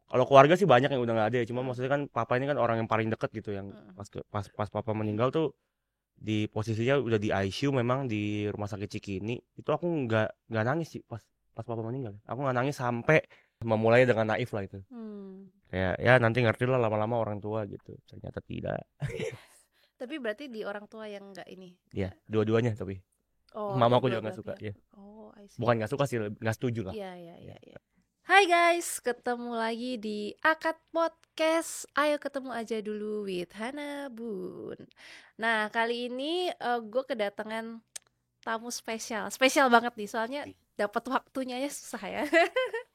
Kalau keluarga sih banyak yang udah nggak ada ya. Cuma Hmm. maksudnya kan papa ini kan orang yang paling deket gitu, yang Hmm. pas papa meninggal tuh di posisinya udah di ICU, memang di rumah sakit Cikini. Itu aku nggak nangis sih pas pas papa meninggal. Aku nggak nangis sampai memulai dengan naif lah itu. Hmm. Kayak ya nanti ngerti lah lama-lama orang tua gitu. Ternyata tidak. Tapi berarti di orang tua yang nggak ini, Ya, nggak. dua-duanya tapi. Oh, Mama aku dua juga nggak belah suka, pihak. ya. Oh, I see. Bukan nggak suka sih, nggak setuju lah. Iya, iya, Ya. iya, iya. Hai guys, ketemu lagi di Akad Podcast. Ayo ketemu aja dulu with Hana Bun. Nah, kali ini gue kedatangan tamu spesial. Spesial banget nih, soalnya Wih, dapat waktunya ya susah ya.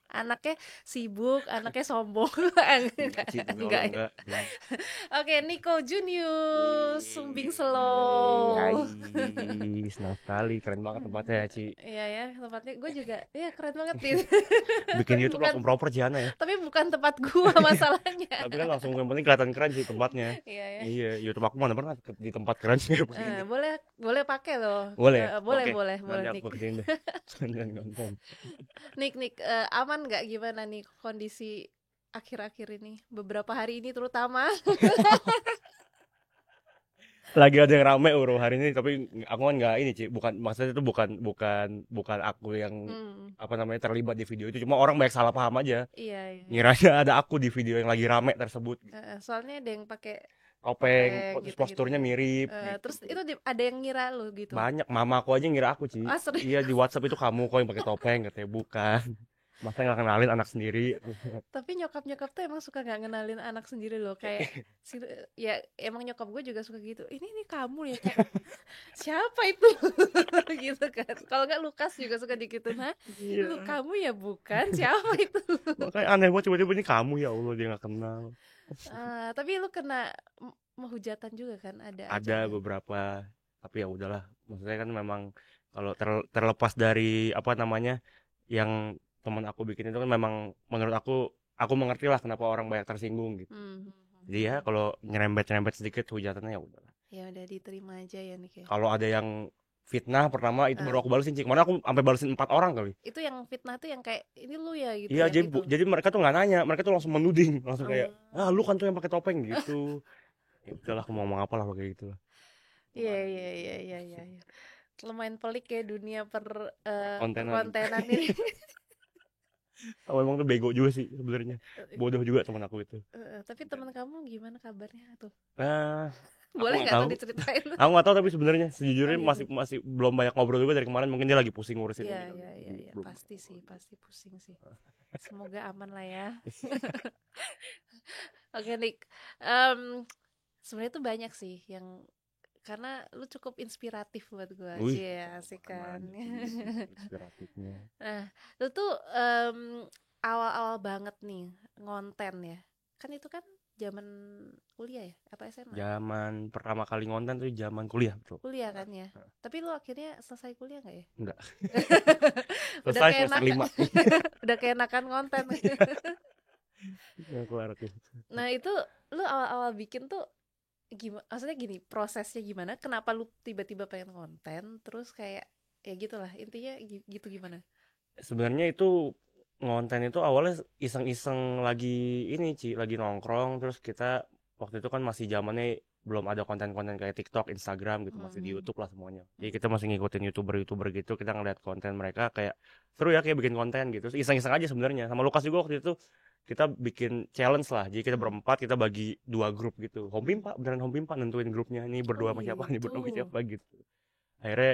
Anaknya sibuk, anaknya sombong. enggak Enggak, sih, demi Allah enggak ya. enggak. Belum. Oke, Nico Junius, Sumbing Wih, hai, Slow. senang sekali, keren banget tempatnya ya, Ci. Iya ya, tempatnya gue juga, ya keren banget nih. Bikin Tapi YouTube bukan, langsung proper Ciana ya. tapi bukan tempat gua masalahnya. Tapi kan langsung yang penting kelihatan keren sih tempatnya. Iya ya. Iya, YouTube aku mana pernah di tempat keren kayak begini. Boleh, boleh pakai loh. Boleh ya? Boleh, Oke, boleh, boleh nanti aku Nick. kerjain deh. Jangan nonton. Nick, aman nggak, gimana nih kondisi akhir-akhir ini? Beberapa hari ini terutama. Lagi ada yang rame hari ini, tapi aku kan nggak ini, Ci. Bukan, maksudnya itu bukan bukan bukan aku yang Hmm, apa namanya terlibat di video itu. Cuma orang banyak salah paham aja. iya, iya, iya. Ngiranya ada aku di video yang lagi rame tersebut. Soalnya ada yang pakai Topeng, topeng terus gitu-gitu posturnya ya. mirip Terus gitu. itu ada yang ngira lo gitu. Banyak, mama aku aja ngira aku, Ci. Ah, serius? Iya, di WhatsApp itu kamu kok yang pakai topeng, katanya bukan. Masa nggak kenalin anak sendiri? Tapi nyokap-nyokap tuh emang suka nggak ngenalin anak sendiri loh, kayak ya emang nyokap gue juga suka gitu. Ini kamu ya, kayak siapa itu? Gitu kan. Kalau nggak Lukas juga suka digituin, "Hah? Lu Iya. kamu ya bukan? Siapa itu?" Makanya aneh banget, tiba-tiba ini kamu, ya Allah, dia nggak kenal. Tapi lu kena menghujatan juga kan, ada aja Ada kan. beberapa, tapi ya udahlah. Maksudnya kan memang kalau terlepas dari apa namanya yang teman aku bikin itu kan, memang menurut aku mengerti lah kenapa orang banyak tersinggung gitu. Hmm. Jadi ya kalau nyerempet-nyerempet sedikit hujatannya ya udah. Ya udah diterima aja ya nih kayak. Kalau ada yang fitnah pertama itu baru Ah, aku balesin, Cik. Kemarin aku sampai balesin 4 orang kali. itu yang fitnah tuh yang kayak ini lu ya gitu, Iya, yang jadi itu. jadi mereka tuh nggak nanya, mereka tuh langsung menuding, langsung kayak, Hmm. ah lu kan tuh yang pakai topeng gitu. Ya udahlah, aku mau ngomong apa lah kayak gitu lah. Iya, Gimana iya, iya, iya, iya, iya. Lumayan pelik ya dunia kontenan. perkontenan ini. Oh, emang tuh bego juga sih sebenarnya. Bodoh juga teman aku itu. Tapi teman kamu gimana kabarnya tuh? Nah, aku Boleh nggak nggak tahu. tuh diceritain? Aku nggak tahu, tapi sebenarnya Oh sejujurnya gitu. masih masih belum banyak ngobrol juga dari kemarin. Mungkin dia lagi pusing ngurusin Iya, ini kali. iya, iya, Jadi iya. belum. Pasti sih, pasti pusing sih. Semoga aman lah ya. Oke, Nick. Em, Sebenarnya tuh banyak sih yang, karena lu cukup inspiratif buat gue Wih, sih, asik kan. mana sih inspiratifnya. Nah, lu tuh awal-awal banget nih ngonten ya. Kan itu kan zaman kuliah ya? Apa SMA? Zaman pertama kali ngonten tuh zaman kuliah, betul. Kuliah kan ya. Tapi lu akhirnya selesai kuliah nggak ya? Enggak. Udah Selesai semester keenak, 5. udah keenakan konten. Ya, keluar aku. Nah itu lu awal-awal bikin tuh gimana? Maksudnya gini, prosesnya gimana? Kenapa lu tiba-tiba pengen konten? Terus kayak ya gitulah intinya, gitu gimana? Sebenarnya itu ngonten itu awalnya iseng-iseng, lagi ini, Ci, lagi nongkrong. Terus kita waktu itu kan masih zamannya belum ada konten-konten kayak TikTok, Instagram gitu, masih di Hmm. YouTube lah semuanya. Jadi kita masih ngikutin YouTuber-YouTuber gitu, kita ngeliat konten mereka kayak seru ya, kayak bikin konten gitu. Terus iseng-iseng aja sebenarnya. Sama Lukas juga waktu itu kita bikin challenge lah. Jadi kita Hmm. berempat, kita bagi 2 grup gitu. Home Hmm. Pimpa, beneran Home Pimpa nentuin grupnya. Ini Oh berdua sama siapa, ini gitu. berdua sama siapa gitu. Akhirnya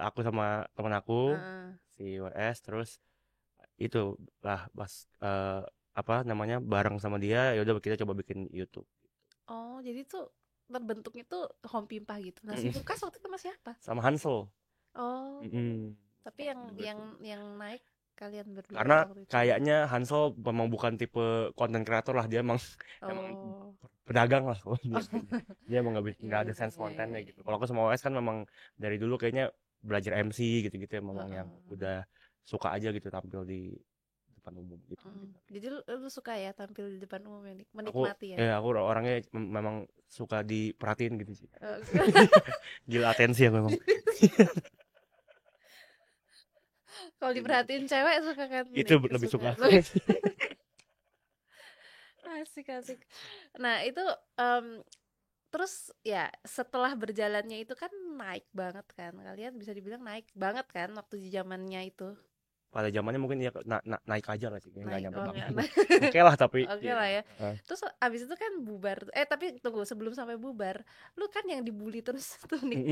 aku sama teman aku Heeh. si WS, terus itu lah pas apa namanya bareng sama dia, ya udah kita coba bikin YouTube. Oh jadi tuh terbentuknya tuh home pimpah gitu. Nah si Lukas waktu itu sama siapa? Sama Hansel. Oh, Mm-mm. tapi yang Berdua yang tuh. yang naik kalian berdua Karena waktu itu. kayaknya Hansel memang bukan tipe konten kreator lah, dia emang emang Oh. pedagang lah kalau dia Oh. kayaknya. Dia emang Iya, nggak ada iya, sense iya, iya, kontennya iya. gitu. Kalau aku sama OS kan memang dari dulu kayaknya belajar MC gitu-gitu ya, memang yang Heeh. udah suka aja gitu tampil di depan umum gitu. Jadi lu suka ya tampil di depan umum ya, Aku menikmati ya? aku orangnya memang suka diperhatiin gitu sih. Eh, Gila atensi ya memang. Kalau diperhatiin cewek suka kan Itu Nick? lebih Suka. suka. Asik asik. Nah itu terus ya setelah berjalannya itu kan naik banget kan, kalian bisa dibilang naik banget kan waktu di zamannya itu. Pada zamannya mungkin ya naik aja lah sih, nggak Naik, nyampe oh banget. enggak naik. Oke lah tapi Oke lah ya. ya. Terus abis itu kan bubar. Tapi tunggu, sebelum sampai bubar, lu kan yang dibully terus tuh Nick.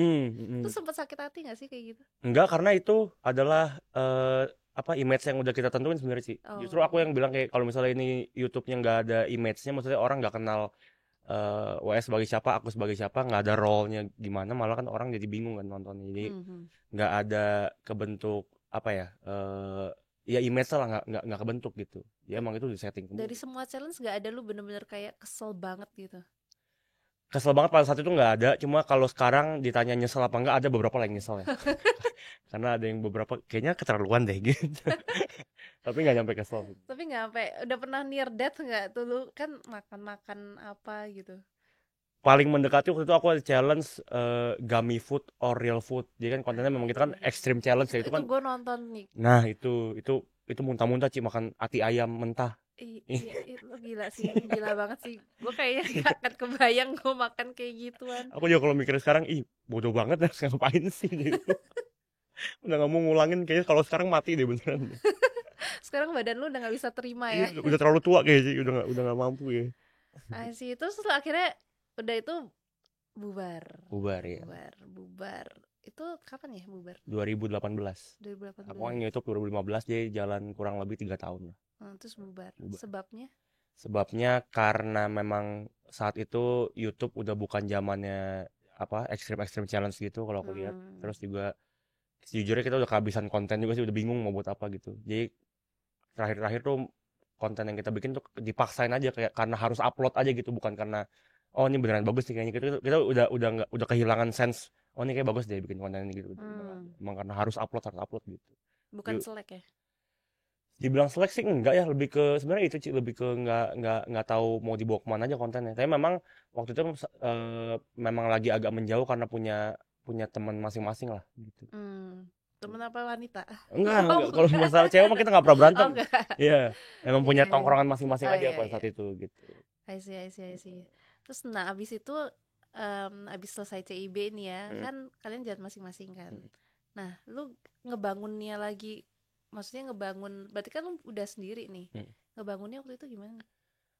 Tuh sempet sakit hati gak sih kayak gitu? Enggak, karena itu adalah apa, image yang udah kita tentuin sebenarnya sih. Justru aku Oh. yang bilang kayak kalau misalnya ini YouTube-nya nggak ada image-nya, maksudnya orang nggak kenal WS sebagai siapa, aku sebagai siapa, nggak ada role-nya gimana, malah kan orang jadi bingung kan nontonnya. Jadi Mhm. nggak ada kebentuk apa ya, ya image lah nggak kebentuk gitu. Ya emang itu di setting Dari sendiri. semua challenge gak ada lu bener-bener kayak kesel banget gitu? Kesel banget pada saat itu nggak ada, cuma kalau sekarang ditanya nyesel apa nggak, ada beberapa lah yang nyesel ya. Karena ada yang beberapa kayaknya keterlaluan deh gitu. Tapi nggak nyampe kesel. Tapi nggak sampai, udah pernah near death nggak tuh lu kan makan-makan apa gitu? Paling mendekati waktu itu aku ada challenge gummy food or real food. Jadi kan kontennya memang kita kan Iya. extreme challenge ya, itu Itu kan. gue nonton nih. Nah, itu muntah-muntah Ci, makan ati ayam mentah. Iya, itu gila sih, gila banget sih. Gue kayaknya gak akan kebayang gue makan kayak gituan. Aku juga kalau mikir sekarang, ih bodoh banget ya, ngapain sih gitu. Udah nggak mau ngulangin, kayaknya kalau sekarang mati deh beneran. Sekarang badan lu udah nggak bisa terima Iya, ya. udah terlalu tua kayaknya sih, udah nggak mampu ya. Sih, terus lu akhirnya udah itu bubar, Bubar ya. bubar. Itu kapan ya bubar? 2018. Aku kan 2018. YouTube 2015, jadi jalan kurang lebih 3 tahun lah. Terus bubar. Bubar. Sebabnya? Sebabnya karena memang saat itu YouTube udah bukan zamannya apa, ekstrim challenge gitu kalau aku lihat. Terus juga sejujurnya kita udah kehabisan konten juga sih, udah bingung mau buat apa gitu. Jadi terakhir-terakhir tuh konten yang kita bikin tuh dipaksain aja, kayak karena harus upload aja gitu, bukan karena oh ini beneran bagus nih kayaknya. Kita udah nggak, udah kehilangan sense, oh ini kayak bagus deh bikin konten ini gitu. Emang karena harus upload gitu. Bukan selek ya? Dibilang selek sih enggak ya, lebih ke sebenarnya itu Ci, lebih ke nggak tahu mau dibawa kemana aja kontennya. Tapi memang waktu itu memang lagi agak menjauh karena punya punya teman masing-masing lah gitu. Temen apa wanita? Enggak. Kalau masalah cewek mah kita nggak pernah Oh berantem. enggak. Iya, memang punya Iya. tongkrongan masing-masing Oh aja iya pada iya. saat itu gitu. I see. Terus nah abis itu abis selesai CIB nih ya, kan kalian jalan masing-masing kan. Nah, lu ngebangunnya lagi, maksudnya ngebangun, berarti kan lu udah sendiri nih. Ngebangunnya waktu itu gimana?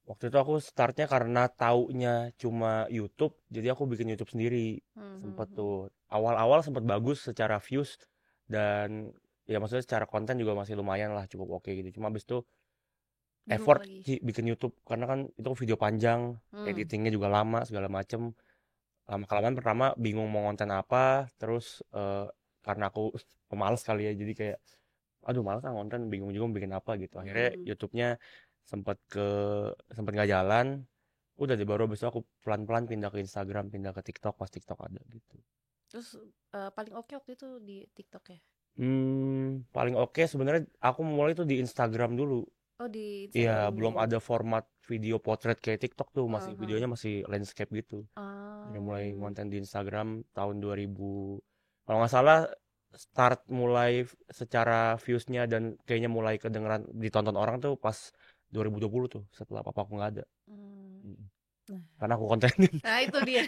Waktu itu aku startnya karena taunya cuma YouTube, jadi aku bikin YouTube sendiri. Sempet tuh awal-awal sempet bagus secara views, dan ya maksudnya secara konten juga masih lumayan lah, cukup oke gitu. Cuma abis itu Bingung effort lagi. sih bikin YouTube, karena kan itu video panjang, editingnya juga lama segala macem. Lama-kelamaan pertama bingung mau konten apa, terus karena aku pemalas kali ya, jadi kayak aduh malas konten, bingung juga mau bikin apa gitu. Akhirnya YouTube-nya sempet nggak jalan. Udah deh, baru abis itu aku pelan-pelan pindah ke Instagram, pindah ke TikTok pas TikTok ada gitu. Terus paling oke waktu itu di TikTok ya? Paling oke sebenarnya aku mulai tuh di Instagram dulu. Oh di Iya, Instagram belum dulu. ada format video potret kayak TikTok tuh, masih videonya masih landscape gitu. Udah mulai konten di Instagram tahun 2000, kalau nggak salah start mulai secara viewsnya dan kayaknya mulai kedengeran ditonton orang tuh pas 2020 tuh, setelah papaku nggak ada. Karena aku kontenin. Nah itu dia.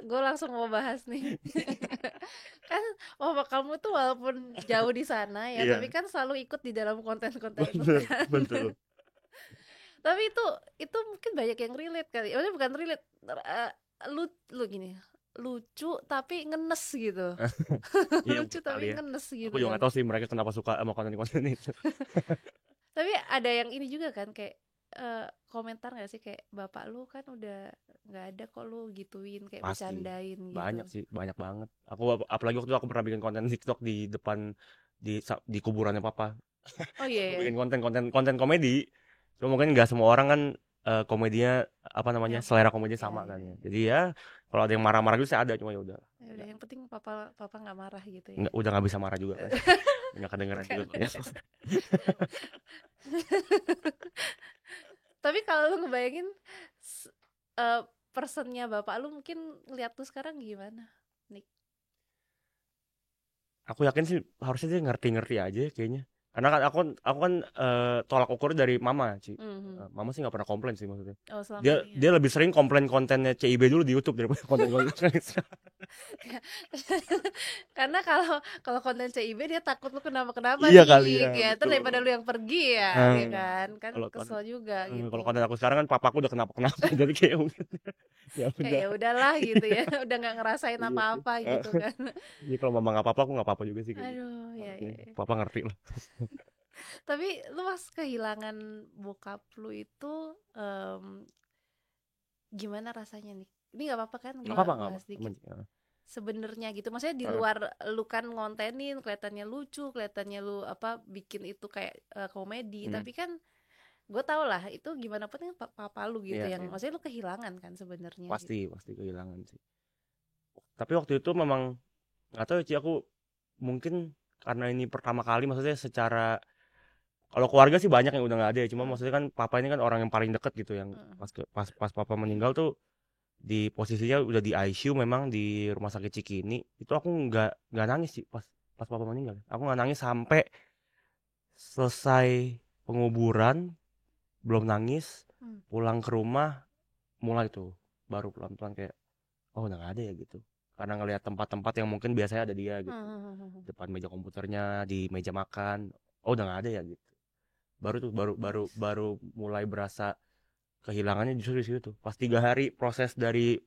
Gue langsung mau bahas nih. Kan kamu tuh walaupun jauh di sana ya, Iya, tapi kan selalu ikut di dalam konten-konten itu betul, kan. betul. Tapi itu mungkin banyak yang relate kali. Maksudnya bukan relate, lu gini, lucu tapi ngenes gitu. Iya Lucu tapi kali ya. ngenes gitu Aku juga kan. nggak tahu sih mereka kenapa suka sama konten-konten itu. Tapi ada yang ini juga kan, kayak komentar gak sih kayak bapak lu kan udah nggak ada kok lu gituin, kayak Pasti bercandain gitu. banyak sih, banyak banget. Apalagi waktu itu aku pernah bikin konten TikTok di depan, di kuburannya papa. Oh iya Aku ya. bikin konten komedi. Cuma mungkin nggak semua orang kan komedinya apa namanya, selera komedi sama kan ya. Jadi ya kalau ada yang marah-marah gitu saya ada, cuma ya udah. Ya udah, yang penting papa nggak marah gitu ya. Udah nggak bisa marah juga kan. Nggak kedengeran juga ya. Tapi kalau lu ngebayangin personnya bapak lu, mungkin lihat tuh sekarang gimana, Nick? Aku yakin sih harusnya dia ngerti-ngerti aja kayaknya. Karena kan aku kan tolak ukur dari mama, Ci. Mhm. Mama sih nggak pernah komplain sih maksudnya. Oh, selama Dia ini ya. dia lebih sering komplain kontennya CIB dulu di YouTube daripada konten-konten Instagram. Karena kalau kalau konten CIB dia takut lu kenapa-kenapa Iya kali nih, ya, ya itu betul. daripada lu yang pergi ya Eee, kan? Kan kalau kon kesel juga kalau gitu. konten aku sekarang kan papaku udah kenapa-kenapa jadi kayak mungkin ya Kayak udah. ya udahlah gitu ya, udah nggak ngerasain Iya sih. apa-apa gitu kan. Jadi kalau mama nggak apa-apa, aku nggak apa-apa juga sih kayak gitu. Aduh, ya Harusnya ya ya. papa ngerti lah. Tapi lu pas kehilangan bokap lu itu, gimana rasanya nih? Ini nggak apa-apa kan Nggak gua apa-apa nggak apa, bahas dikit? aman sih, heeh. Sebenarnya gitu, maksudnya di Heeh. luar lu kan ngontenin, kelihatannya lucu, kelihatannya lu apa bikin itu kayak komedi, Mhm. tapi kan gue tau lah itu gimana pun kan papa lu gitu Iya yang iya. maksudnya lu kehilangan kan sebenarnya gitu. Pasti kehilangan sih. Tapi waktu itu memang nggak tahu ya Ci, aku mungkin karena ini pertama kali maksudnya secara kalau keluarga sih banyak yang udah nggak ada ya, cuma Hmm, maksudnya kan papa ini kan orang yang paling deket gitu yang hmm, pas papa meninggal tuh di posisinya udah di ICU memang di rumah sakit Cikini, itu aku nggak nangis sih pas pas papa meninggal. Aku nggak nangis sampai selesai penguburan, belum nangis, hmm, pulang ke rumah mulai tuh baru pelan-pelan kayak oh udah nggak ada ya gitu. Karena ngelihat tempat-tempat yang mungkin biasanya ada dia hmm, gitu. hmm. Depan meja komputernya, di meja makan. Oh udah nggak ada ya gitu. Baru tuh baru baru Nice. baru mulai berasa kehilangannya justru di situ tuh. Pas 3 hari proses dari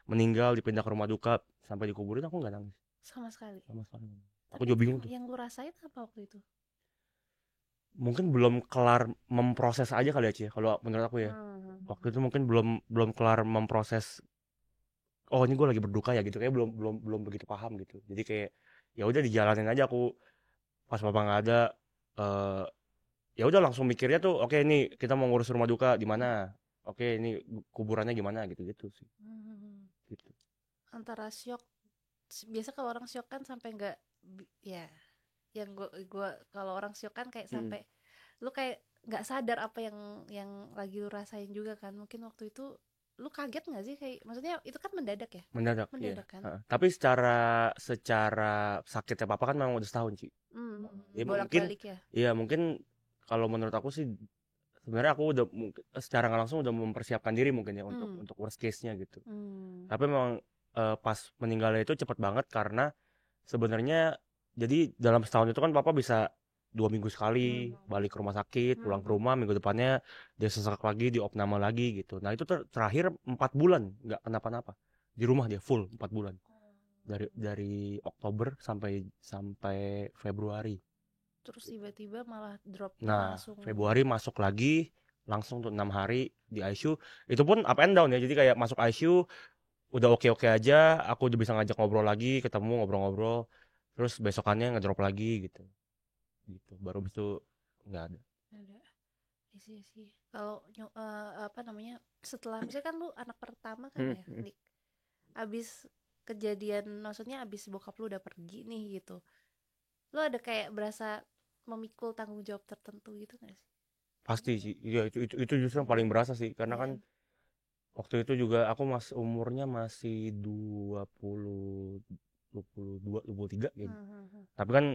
meninggal dipindah ke rumah duka sampai dikuburin aku nggak nangis Sama sekali. sama sekali. Aku Tapi juga bingung tuh. yang lu rasain apa waktu itu? Mungkin belum kelar memproses aja kali ya Ci, kalau menurut aku ya. Waktu itu mungkin belum belum kelar memproses. Oh ini gue lagi berduka ya gitu kayak belum belum belum begitu paham gitu. Jadi kayak ya udah dijalanin aja aku pas papa nggak ada. eh Ya udah langsung mikirnya tuh oke ini kita mau ngurus rumah duka di mana, oke ini kuburannya gimana gitu gitu sih Hmm. gitu. Antara syok, biasa kalau orang syok kan sampai nggak ya, yang gua kalau orang syok kan kayak Mm. sampai lu kayak nggak sadar apa yang lagi lu rasain juga kan. Mungkin waktu itu lu kaget nggak sih, kayak maksudnya itu kan mendadak ya, Mendadak iya. mendadak kan. Heeh. Tapi secara secara sakitnya papa kan memang udah setahun sih. Hmm, Ya mungkin bolak-balik ya. iya mungkin kalau menurut aku sih sebenarnya aku udah secara nggak langsung udah mempersiapkan diri mungkin ya Hmm, untuk worst case-nya gitu. hmm, Tapi memang pas meninggalnya itu cepet banget karena sebenarnya jadi dalam setahun itu kan papa bisa 2 minggu sekali hmm, balik ke rumah sakit, pulang ke hmm. rumah minggu depannya dia sesak lagi di opname lagi gitu. Nah itu terakhir 4 bulan nggak kenapa-napa di rumah dia full 4 bulan dari Oktober sampai sampai Februari. Terus tiba-tiba malah dropnya Nah langsung. Februari masuk lagi langsung tuh 6 hari di ICU. Itu pun up and down ya. Jadi kayak masuk ICU udah oke-oke aja, aku udah bisa ngajak ngobrol lagi, ketemu ngobrol-ngobrol, terus besokannya ngedrop lagi gitu, gitu. Baru itu nggak ada. Ada sih kalau apa namanya, setelah misalnya kan lu anak pertama kan Hmm, ya hmm. Nick, abis kejadian maksudnya abis bokap lu udah pergi nih gitu, lu ada kayak berasa memikul tanggung jawab tertentu gitu gak sih? Pasti sih, iya itu justru yang paling berasa sih, karena kan Iya. waktu itu juga aku umurnya masih 20, 22, 23 kayaknya. Hmm. Tapi kan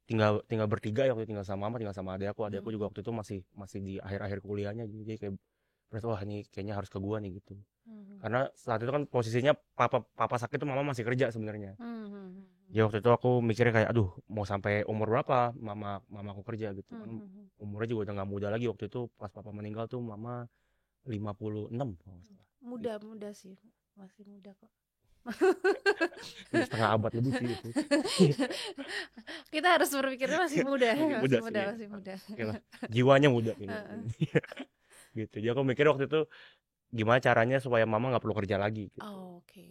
tinggal tinggal bertiga ya waktu itu, tinggal sama mama, tinggal sama adek aku juga Hmm. waktu itu masih masih di akhir-akhir kuliahnya, jadi kayak berasa wah ini kayaknya harus ke gua nih gitu. Hmm. Karena saat itu kan posisinya papa papa sakit tuh mama masih kerja sebenarnya. Hmm. Ya waktu itu aku mikirnya kayak aduh mau sampai umur berapa mama mama aku kerja gitu kan. Hmm. Umurnya juga udah nggak muda lagi waktu itu pas papa meninggal tuh mama 56 kalau nggak salah. Muda Gitu. muda sih, masih muda kok. Udah setengah abad lebih sih itu. Kita harus berpikirnya masih muda, Masih masih muda muda, sih ya. masih muda. Oke lah. Jiwanya muda kayaknya. Heeh. Gitu. Jadi aku mikir waktu itu gimana caranya supaya mama nggak perlu kerja lagi gitu. Oh, oke.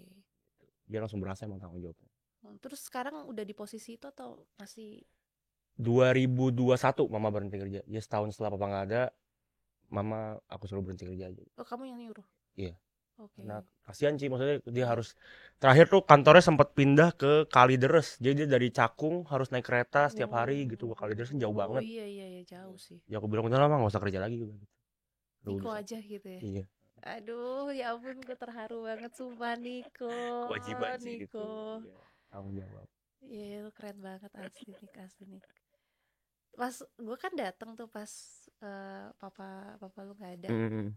Dia langsung berasa emang tanggung jawabnya. Terus sekarang udah di posisi itu atau masih? 2021 mama berhenti kerja. Ya setahun setelah papa nggak ada, mama aku suruh berhenti kerja aja. Oh, kamu yang nyuruh? Iya. Oke. Karena kasihan sih maksudnya dia harus terakhir tuh kantornya sempat pindah ke Kalideres. Jadi dia dari Cakung harus naik kereta setiap hari gitu ke Kalideres kan jauh Oh banget. iya iya iya, jauh sih. Ya aku bilang udah lama nggak usah kerja lagi gue gitu. Niko Udah. aja gitu ya. Iya, Aduh, ya ampun, gue terharu banget sumpah Niko. kewajiban sih gitu. Niko. Iya, tanggung jawab. Iya, lu keren banget asli nih, asli nih. pas gue kan datang tuh pas papa lu nggak ada, Mm.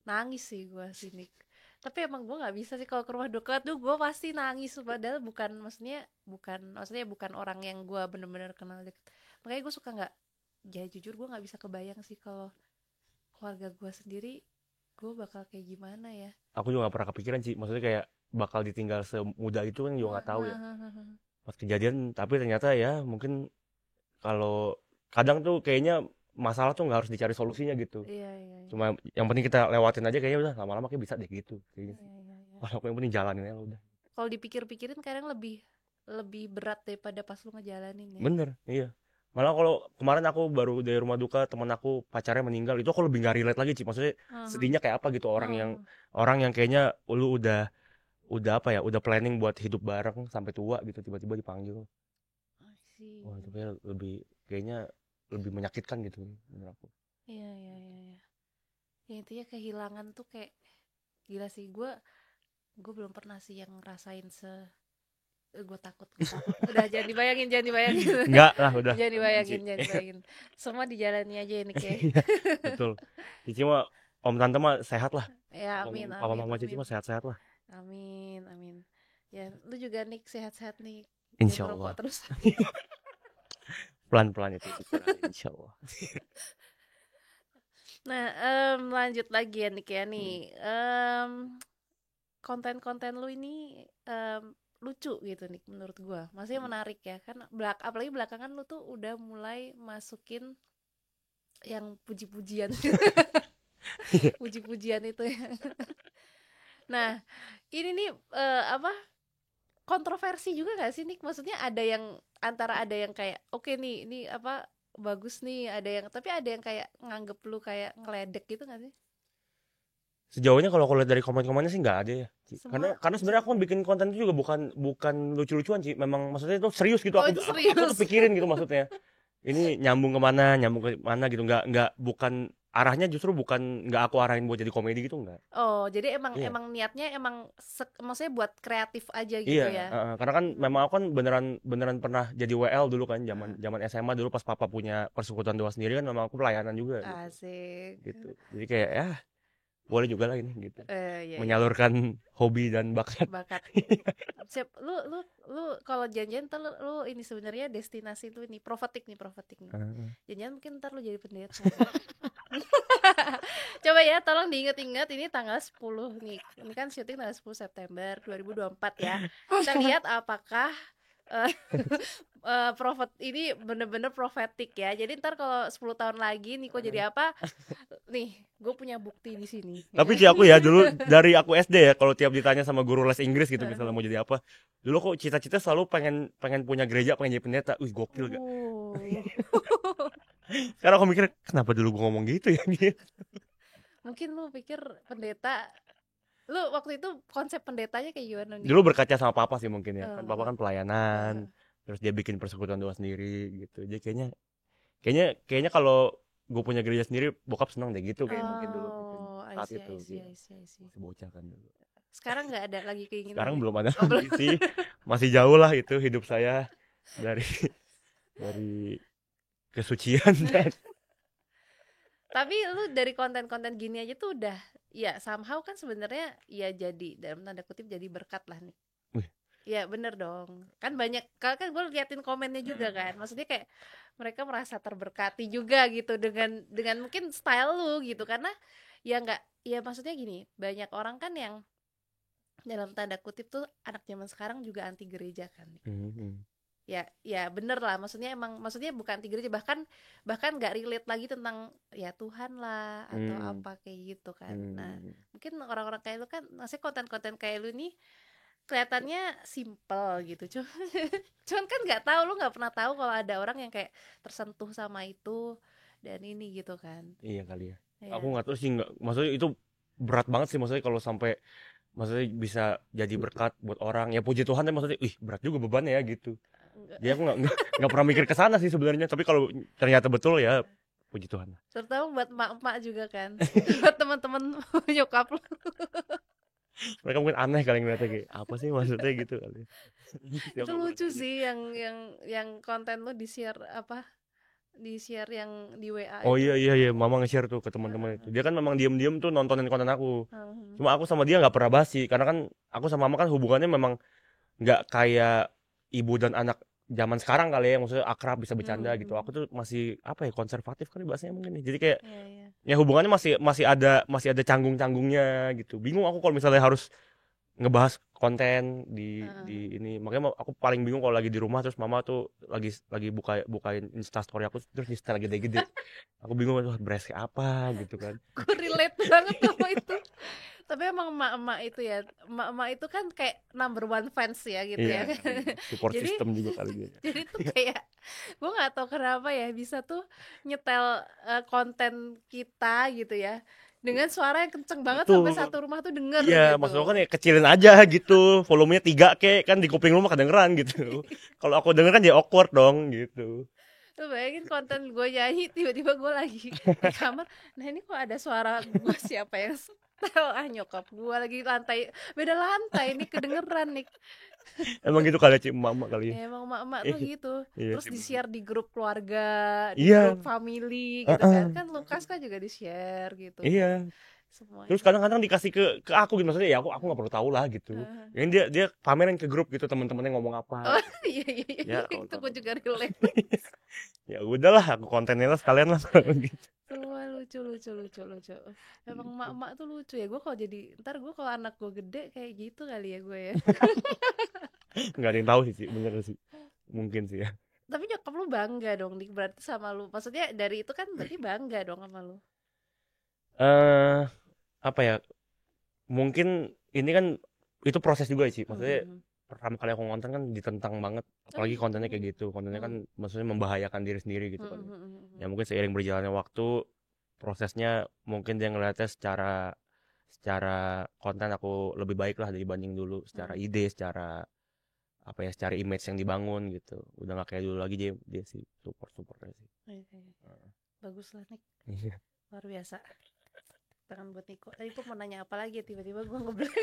nangis sih gue sini. Tapi emang gue nggak bisa sih kalau ke rumah duka tuh gue pasti nangis, padahal maksudnya bukan orang yang gue bener-bener kenal deket. Makanya gue suka nggak, ya jujur gue nggak bisa kebayang sih kalau keluarga gue sendiri gue bakal kayak gimana ya. Aku juga gak pernah kepikiran sih, maksudnya kayak bakal ditinggal semudah itu kan juga nggak tahu ya pas kejadian. Tapi ternyata ya mungkin kalau kadang tuh kayaknya masalah tuh nggak harus dicari solusinya gitu, Iya, iya, iya. cuma yang penting kita lewatin aja, kayaknya udah lama-lama kayak bisa deh gitu kayaknya sih. Iya, iya, iya. Kalau aku yang penting jalanin aja udah. Kalau dipikir-pikirin kadang lebih lebih berat daripada pas lu ngejalanin ya. Bener, iya. Malah kalau kemarin aku baru dari rumah duka teman aku pacarnya meninggal, itu aku lebih nggak relate lagi sih, maksudnya Heeh, sedihnya kayak apa gitu, heeh. orang yang kayaknya lu udah apa ya, udah planning buat hidup bareng sampai tua gitu, tiba-tiba dipanggil. I see. Wah itu kayak kayaknya lebih menyakitkan gitu menurut aku. Iya, iya, iya, iya. Ya intinya kehilangan tuh kayak gila sih. Gue belum pernah sih yang ngerasain gue takut, gue takut. Udah jangan dibayangin, jangan dibayangin. Enggak lah, udah Jangan aman dibayangin, sih. jangan dibayangin. Semua dijalani aja ini kayak. Iya, betul. Cici mah, om tante mah sehat lah. Ya amin, Papa amin, mama Cici amin. mah sehat-sehat lah. Amin, amin. Ya, lu juga Nick sehat-sehat nih. Jangan Insya merokok Allah. terus. Pelan-pelan itu dikurangi, insya Allah. Nah, lanjut lagi ya Nick ya nih. Hmm. Konten-konten lu ini lucu gitu nih menurut gua. Maksudnya Hmm. menarik ya. Kan apalagi belakangan lu tuh udah mulai masukin yang puji-pujian. Puji-pujian itu ya. Nah, ini nih apa? Kontroversi juga gak sih Nick? Maksudnya ada yang ada yang kayak oke nih, ini apa bagus nih, ada yang tapi ada yang kayak nganggep lu kayak ngeledek gitu gak sih? Sejauhnya kalau aku lihat dari komen-komennya sih nggak ada ya, Ci. Semua Karena sebenarnya aku kan bikin konten itu juga bukan lucu-lucuan sih. Memang maksudnya itu serius gitu. oh Aku itu aku tuh serius. pikirin gitu maksudnya. Ini nyambung ke mana gitu. Nggak bukan arahnya, justru bukan nggak aku arahin buat jadi komedi gitu, nggak. Oh, jadi emang Iya. emang niatnya emang maksudnya buat kreatif aja Iya, gitu ya. karena kan Hmm. memang aku kan beneran beneran pernah jadi WL dulu kan, zaman Ah, zaman SMA dulu pas papa punya persekutuan doa sendiri kan, memang aku pelayanan juga gitu. asik. Gitu. Jadi kayak ya boleh juga lah ini gitu. Iya, iya. Menyalurkan hobi dan bakat. Bakat. Siap, lu kalau janjian ntar lu ini sebenarnya destinasi lu ini profetik nih, profetik nih. Heeh. Janjian mungkin ntar lu jadi pendeta. Coba ya, tolong diingat-ingat ini tanggal 10 nih. Ini kan syuting tanggal 10 September 2024 ya. Kita lihat apakah eh, profet ini bener-bener profetik ya. Jadi ntar kalau 10 tahun lagi Niko jadi apa? Nih, gue punya bukti di sini. Tapi sih aku ya dulu dari aku SD ya, kalau tiap ditanya sama guru les Inggris gitu misalnya mau jadi apa, dulu kok cita-cita selalu pengen punya gereja, pengen jadi pendeta. Gokil gak? Oh. Sekarang aku mikir kenapa dulu gue ngomong gitu ya. Mungkin lu pikir pendeta, lu waktu itu konsep pendetanya kayak gimana nih? Dulu berkaca sama papa sih mungkin ya. Kan papa Eh, kan pelayanan, eh. terus dia bikin persekutuan doa sendiri gitu. Jadi kayaknya kalau gue punya gereja sendiri, bokap seneng deh gitu kayak mungkin dulu mungkin Oh, I saat see, itu I see, gitu. I see, I see. Masih bocah kan dulu. Sekarang nggak ada lagi keinginan Sekarang ya? belum ada Oh, belum. lagi sih. Masih jauh lah itu hidup saya dari dari kesucian dan Tapi lu dari konten-konten gini aja tuh udah ya somehow kan sebenarnya ya jadi dalam tanda kutip jadi berkat lah nih. wih, Ya bener dong. Kan banyak kan gue liatin komennya juga kan. Maksudnya kayak mereka merasa terberkati juga gitu dengan mungkin style lu gitu karena ya nggak ya maksudnya gini, banyak orang kan yang dalam tanda kutip tuh anak zaman sekarang juga anti gereja kan. Mhm. Ya bener lah, maksudnya bukan anti gereja, bahkan nggak relate lagi tentang ya Tuhan lah atau Hmm, apa kayak gitu kan. Nah hmm. mungkin orang-orang kayak lu kan maksudnya konten-konten kayak lu nih kelihatannya simple gitu cuman kan nggak tahu, lu nggak pernah tahu kalau ada orang yang kayak tersentuh sama itu dan ini gitu kan Iya kali ya. Aku ya. nggak tahu sih, nggak, maksudnya itu berat banget sih, maksudnya kalau sampai maksudnya bisa jadi berkat buat orang ya, puji Tuhan, tapi maksudnya berat juga bebannya ya gitu. Jadi aku nggak pernah mikir ke sana sih sebenarnya, tapi kalau ternyata betul ya puji Tuhan. Terutama buat emak-emak juga kan buat teman-teman nyokap lu. Mereka mungkin aneh kali ngeliatnya, kayak apa sih maksudnya gitu kali. Tapi Itu aku nggak lucu ngerti. sih yang konten lu di share apa di share yang di WA Oh itu. iya, mama nge-share tuh ke teman-teman itu. Dia kan memang diem-diem tuh nontonin konten aku. Hmm. Cuma aku sama dia nggak pernah basi, karena kan aku sama mama kan hubungannya memang nggak kayak ibu dan anak zaman sekarang kali ya, maksudnya akrab bisa bercanda gitu. Aku tuh masih apa ya, konservatif kali bahasanya mungkin nih. Jadi kayak Iya, iya. ya hubungannya masih masih ada canggung-canggungnya gitu. Bingung aku kalau misalnya harus ngebahas konten di ini. Makanya aku paling bingung kalau lagi di rumah terus mama tuh lagi bukain Insta story aku terus di setel gede-gede. Aku bingung tuh beres kayak apa gitu kan. Gue relate banget sama itu. Tapi emang emak-emak itu ya, emak-emak itu kan kayak number one fans ya gitu Iya, ya. support Jadi system juga kali gitu. jadi tuh kayak gue nggak tahu kenapa ya bisa tuh nyetel konten kita gitu ya dengan suara yang kenceng banget sampai Betul. satu rumah tuh denger Iya, gitu. maksudnya kan ya kecilin aja gitu. Volumenya 3 kek kan di kuping lu mah kedengeran gitu. Kalau aku denger kan ya awkward dong gitu. Lu bayangin konten gue nyanyi tiba-tiba gue lagi di kamar, nah ini kok ada suara gue, siapa yang setel, nyokap gue lagi lantai, beda lantai nih, kedengeran nih. Emang gitu kali ya, Cik, emak kali ya. Ya emang emak-emak tuh gitu. Iya Terus sih bener. di-share di grup keluarga, di grup Iya, family gitu kan. heeh. Kan Lukas kan juga di-share gitu. Iya. Terus Semuanya. kadang-kadang dikasih ke aku gitu, maksudnya ya aku nggak perlu tahu lah gitu. Heeh. Yang dia pamerin ke grup gitu, teman-temannya ngomong apa. Oh iya iya iya, Ya iya. Itu Allah. gue juga relate. Ya udahlah, aku kontennya lah sekalian lah gitu. Semua lucu lucu lucu lucu. Emang emak-emak tuh lucu ya. Gue kalau jadi ntar gue kalau anak gue gede kayak gitu kali ya gue ya. Nggak ada yang tahu sih, Ci. Bener sih. Mungkin sih ya. Tapi nyokap lu bangga dong Dik, berarti sama lu. Maksudnya dari itu kan berarti bangga dong sama lu. Eh, apa ya? Mungkin ini kan itu proses juga sih. Maksudnya Mhm. pertama kali aku ngonten kan ditentang banget, Oh apalagi kontennya gitu. kayak gitu. Kontennya kan Mhm. maksudnya membahayakan diri sendiri gitu Mhm, kan. mhm, mhm. Ya mungkin seiring berjalannya waktu prosesnya mungkin dia ngeliatnya secara secara konten aku lebih baik lah dibanding dulu, secara Mhm. ide, secara apa ya, secara image yang dibangun gitu. Udah nggak kayak dulu lagi, dia sih support aja sih. Iya, iya. Bagus lah Nik, Iya. luar biasa. Tangan buat Niko. Tadi tuh mau nanya apa lagi ya, tiba-tiba gue ngeblank.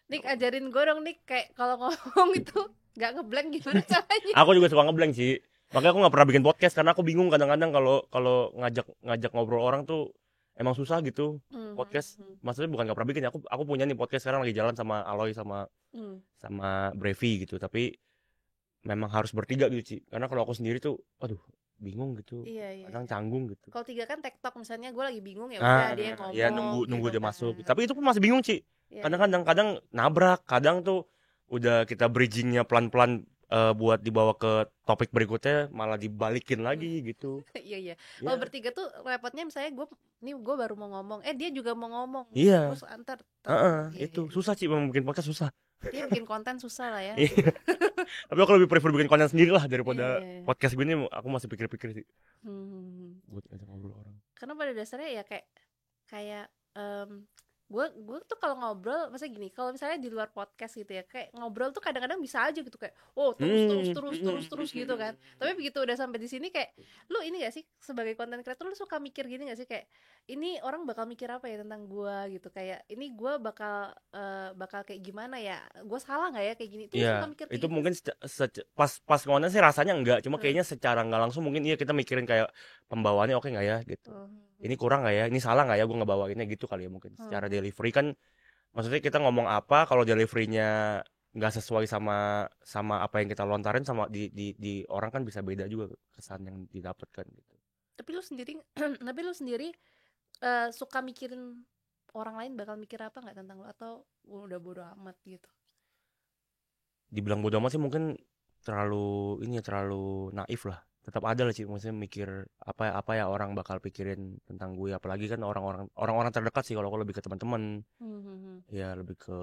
Nik ajarin gue dong Nik, kayak kalau ngomong itu nggak ngeblank gimana caranya? Aku juga suka ngeblank sih. Makanya aku nggak pernah bikin podcast karena aku bingung kadang-kadang kalau kalau ngajak ngobrol orang tuh emang susah gitu. Podcast Mhm. maksudnya bukan nggak pernah bikin ya. Aku punya nih podcast sekarang lagi jalan sama Aloy sama Mhm. sama Brevi gitu. Tapi memang harus bertiga gitu sih. Karena kalau aku sendiri tuh, aduh bingung gitu. Iya iya. Kadang canggung gitu. Kalau tiga kan TikTok misalnya gue lagi bingung ya udah Nah, dia yang ya ngomong nunggu gitu dia kan. masuk. Tapi itu pun masih bingung, Ci. Iya iya. Kadang-kadang kadang nabrak, kadang tuh udah kita bridgingnya pelan-pelan buat dibawa ke topik berikutnya malah dibalikin lagi gitu. Iya iya. Kalau Ya, bertiga tuh repotnya misalnya gue baru mau ngomong, dia juga mau ngomong. iya. Terus antar Heeh, iya itu iya. susah sih memang bikin podcast susah. Dia bikin konten susah lah ya. Iya. Tapi aku lebih prefer bikin konten sendiri lah Iya daripada iya. podcast gini. Aku masih pikir-pikir sih Hmm. buat ngajak ngobrol orang. Karena pada dasarnya ya kayak gue tuh kalau ngobrol maksudnya gini, kalau misalnya di luar podcast gitu ya kayak ngobrol tuh kadang-kadang bisa aja gitu kayak oh terus gitu kan, tapi begitu udah sampai di sini kayak lu ini gak sih sebagai content creator lu suka mikir gini gak sih kayak ini orang bakal mikir apa ya tentang gue gitu, kayak ini gue bakal kayak gimana ya, gue salah nggak ya kayak gini, tuh lu suka Iya, mikir itu kayak gitu. mungkin pas pas konten sih rasanya enggak, cuma Hmm. kayaknya secara nggak langsung mungkin iya kita mikirin kayak pembawaannya oke nggak ya gitu. Hmm. Ini kurang nggak ya, ini salah nggak ya gue ngebawainnya gitu kali ya mungkin. Secara Hmm. delivery kan, maksudnya kita ngomong apa kalau deliverynya nggak sesuai sama sama apa yang kita lontarin sama di orang kan bisa beda juga kesan yang didapatkan gitu. Tapi lu sendiri tapi lu sendiri suka mikirin orang lain bakal mikir apa nggak tentang lu, atau udah bodo amat gitu? Dibilang bodo amat sih mungkin terlalu ini ya, terlalu naif lah. Tetap ada lah sih maksudnya mikir apa ya orang bakal pikirin tentang gue, apalagi kan orang-orang terdekat sih, kalau aku lebih ke teman-teman. Hmm. Ya lebih ke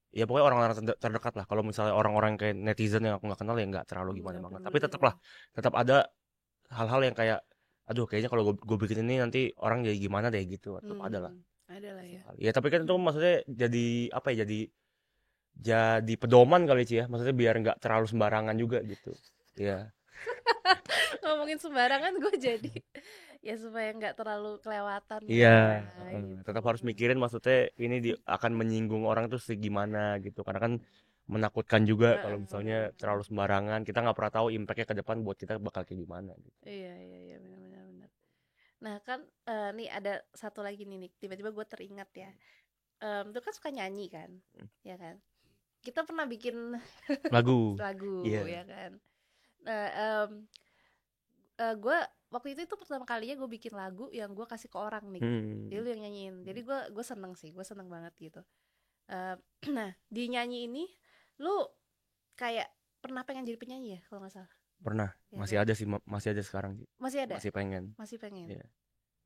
ya pokoknya orang-orang terdekat lah. Kalau misalnya orang-orang kayak netizen yang aku nggak kenal ya nggak terlalu Nggak gimana banget. Tapi peduli tetap ya. lah, tetap ada hal-hal yang kayak aduh kayaknya kalau gue bikin ini nanti orang jadi gimana deh gitu. Tetap ada lah. Ada lah ya. Ya tapi kan itu maksudnya jadi apa ya, jadi pedoman kali sih ya. Maksudnya biar nggak terlalu sembarangan juga gitu. Ya. Ngomongin sembarangan gue jadi ya supaya nggak terlalu kelewatan Iya, lah gitu. tetap harus mikirin maksudnya ini akan menyinggung orang tuh segimana gitu. Karena kan menakutkan juga Heeh, kalau misalnya heeh, heeh. terlalu sembarangan. Kita nggak pernah tahu impactnya ke depan buat kita bakal kayak gimana gitu. Iya, iya, iya, benar, benar, benar. Nah kan nih ada satu lagi nih Nick, tiba-tiba gue teringat ya. Lu kan suka nyanyi kan, ya kan? Kita pernah bikin Lagu. lagu, Iya. ya kan? Nah, gue waktu itu pertama kalinya gue bikin lagu yang gue kasih ke orang nih. Jadi Hmm. lu yang nyanyiin. Jadi gue seneng sih, gue seneng banget gitu. Eh, nah di nyanyi ini, lu kayak pernah pengen jadi penyanyi ya kalau nggak salah, Pernah. ya Masih kan? ada sih, masih ada sekarang sih. Masih ada, Masih pengen. masih pengen. Iya.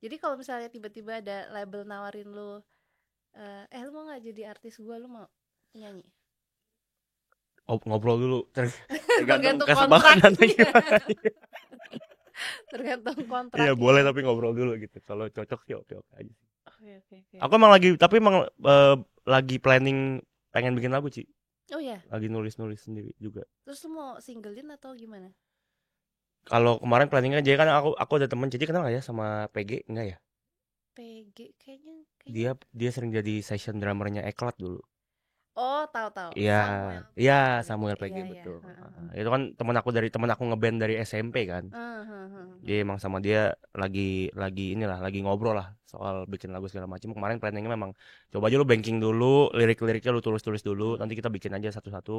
Jadi kalau misalnya tiba-tiba ada label nawarin lu, lu mau nggak jadi artis gue, lu mau penyanyi? Ngobrol dulu. Tergantung Tergantung kesepakatan kontraknya. gimana. Tergantung Iya boleh kontraknya. tapi ngobrol dulu gitu. Kalau cocok sih oke oke aja sih. Oke, oke, oke. Aku emang lagi tapi emang lagi planning pengen bikin lagu sih. Oh ya, Lagi nulis sendiri juga. terus lu mau singlein atau gimana? Kalau kemarin planningnya jadi kan aku ada temen Cici kenal nggak ya sama PG enggak ya? PG kayaknya. Dia sering jadi session drummernya Eklat dulu. Oh, tahu-tahu. Iya, Samuel iya PG. Samuel PG Iya, iya. betul. Heeh, heeh. Itu kan temen aku ngeband dari SMP kan. Heeh, heeh, heeh. Jadi emang sama dia lagi ngobrol lah soal bikin lagu segala macam. Kemarin planningnya memang coba aja lu banking dulu, lirik-liriknya lu tulis-tulis dulu, Hmm. nanti kita bikin aja satu-satu.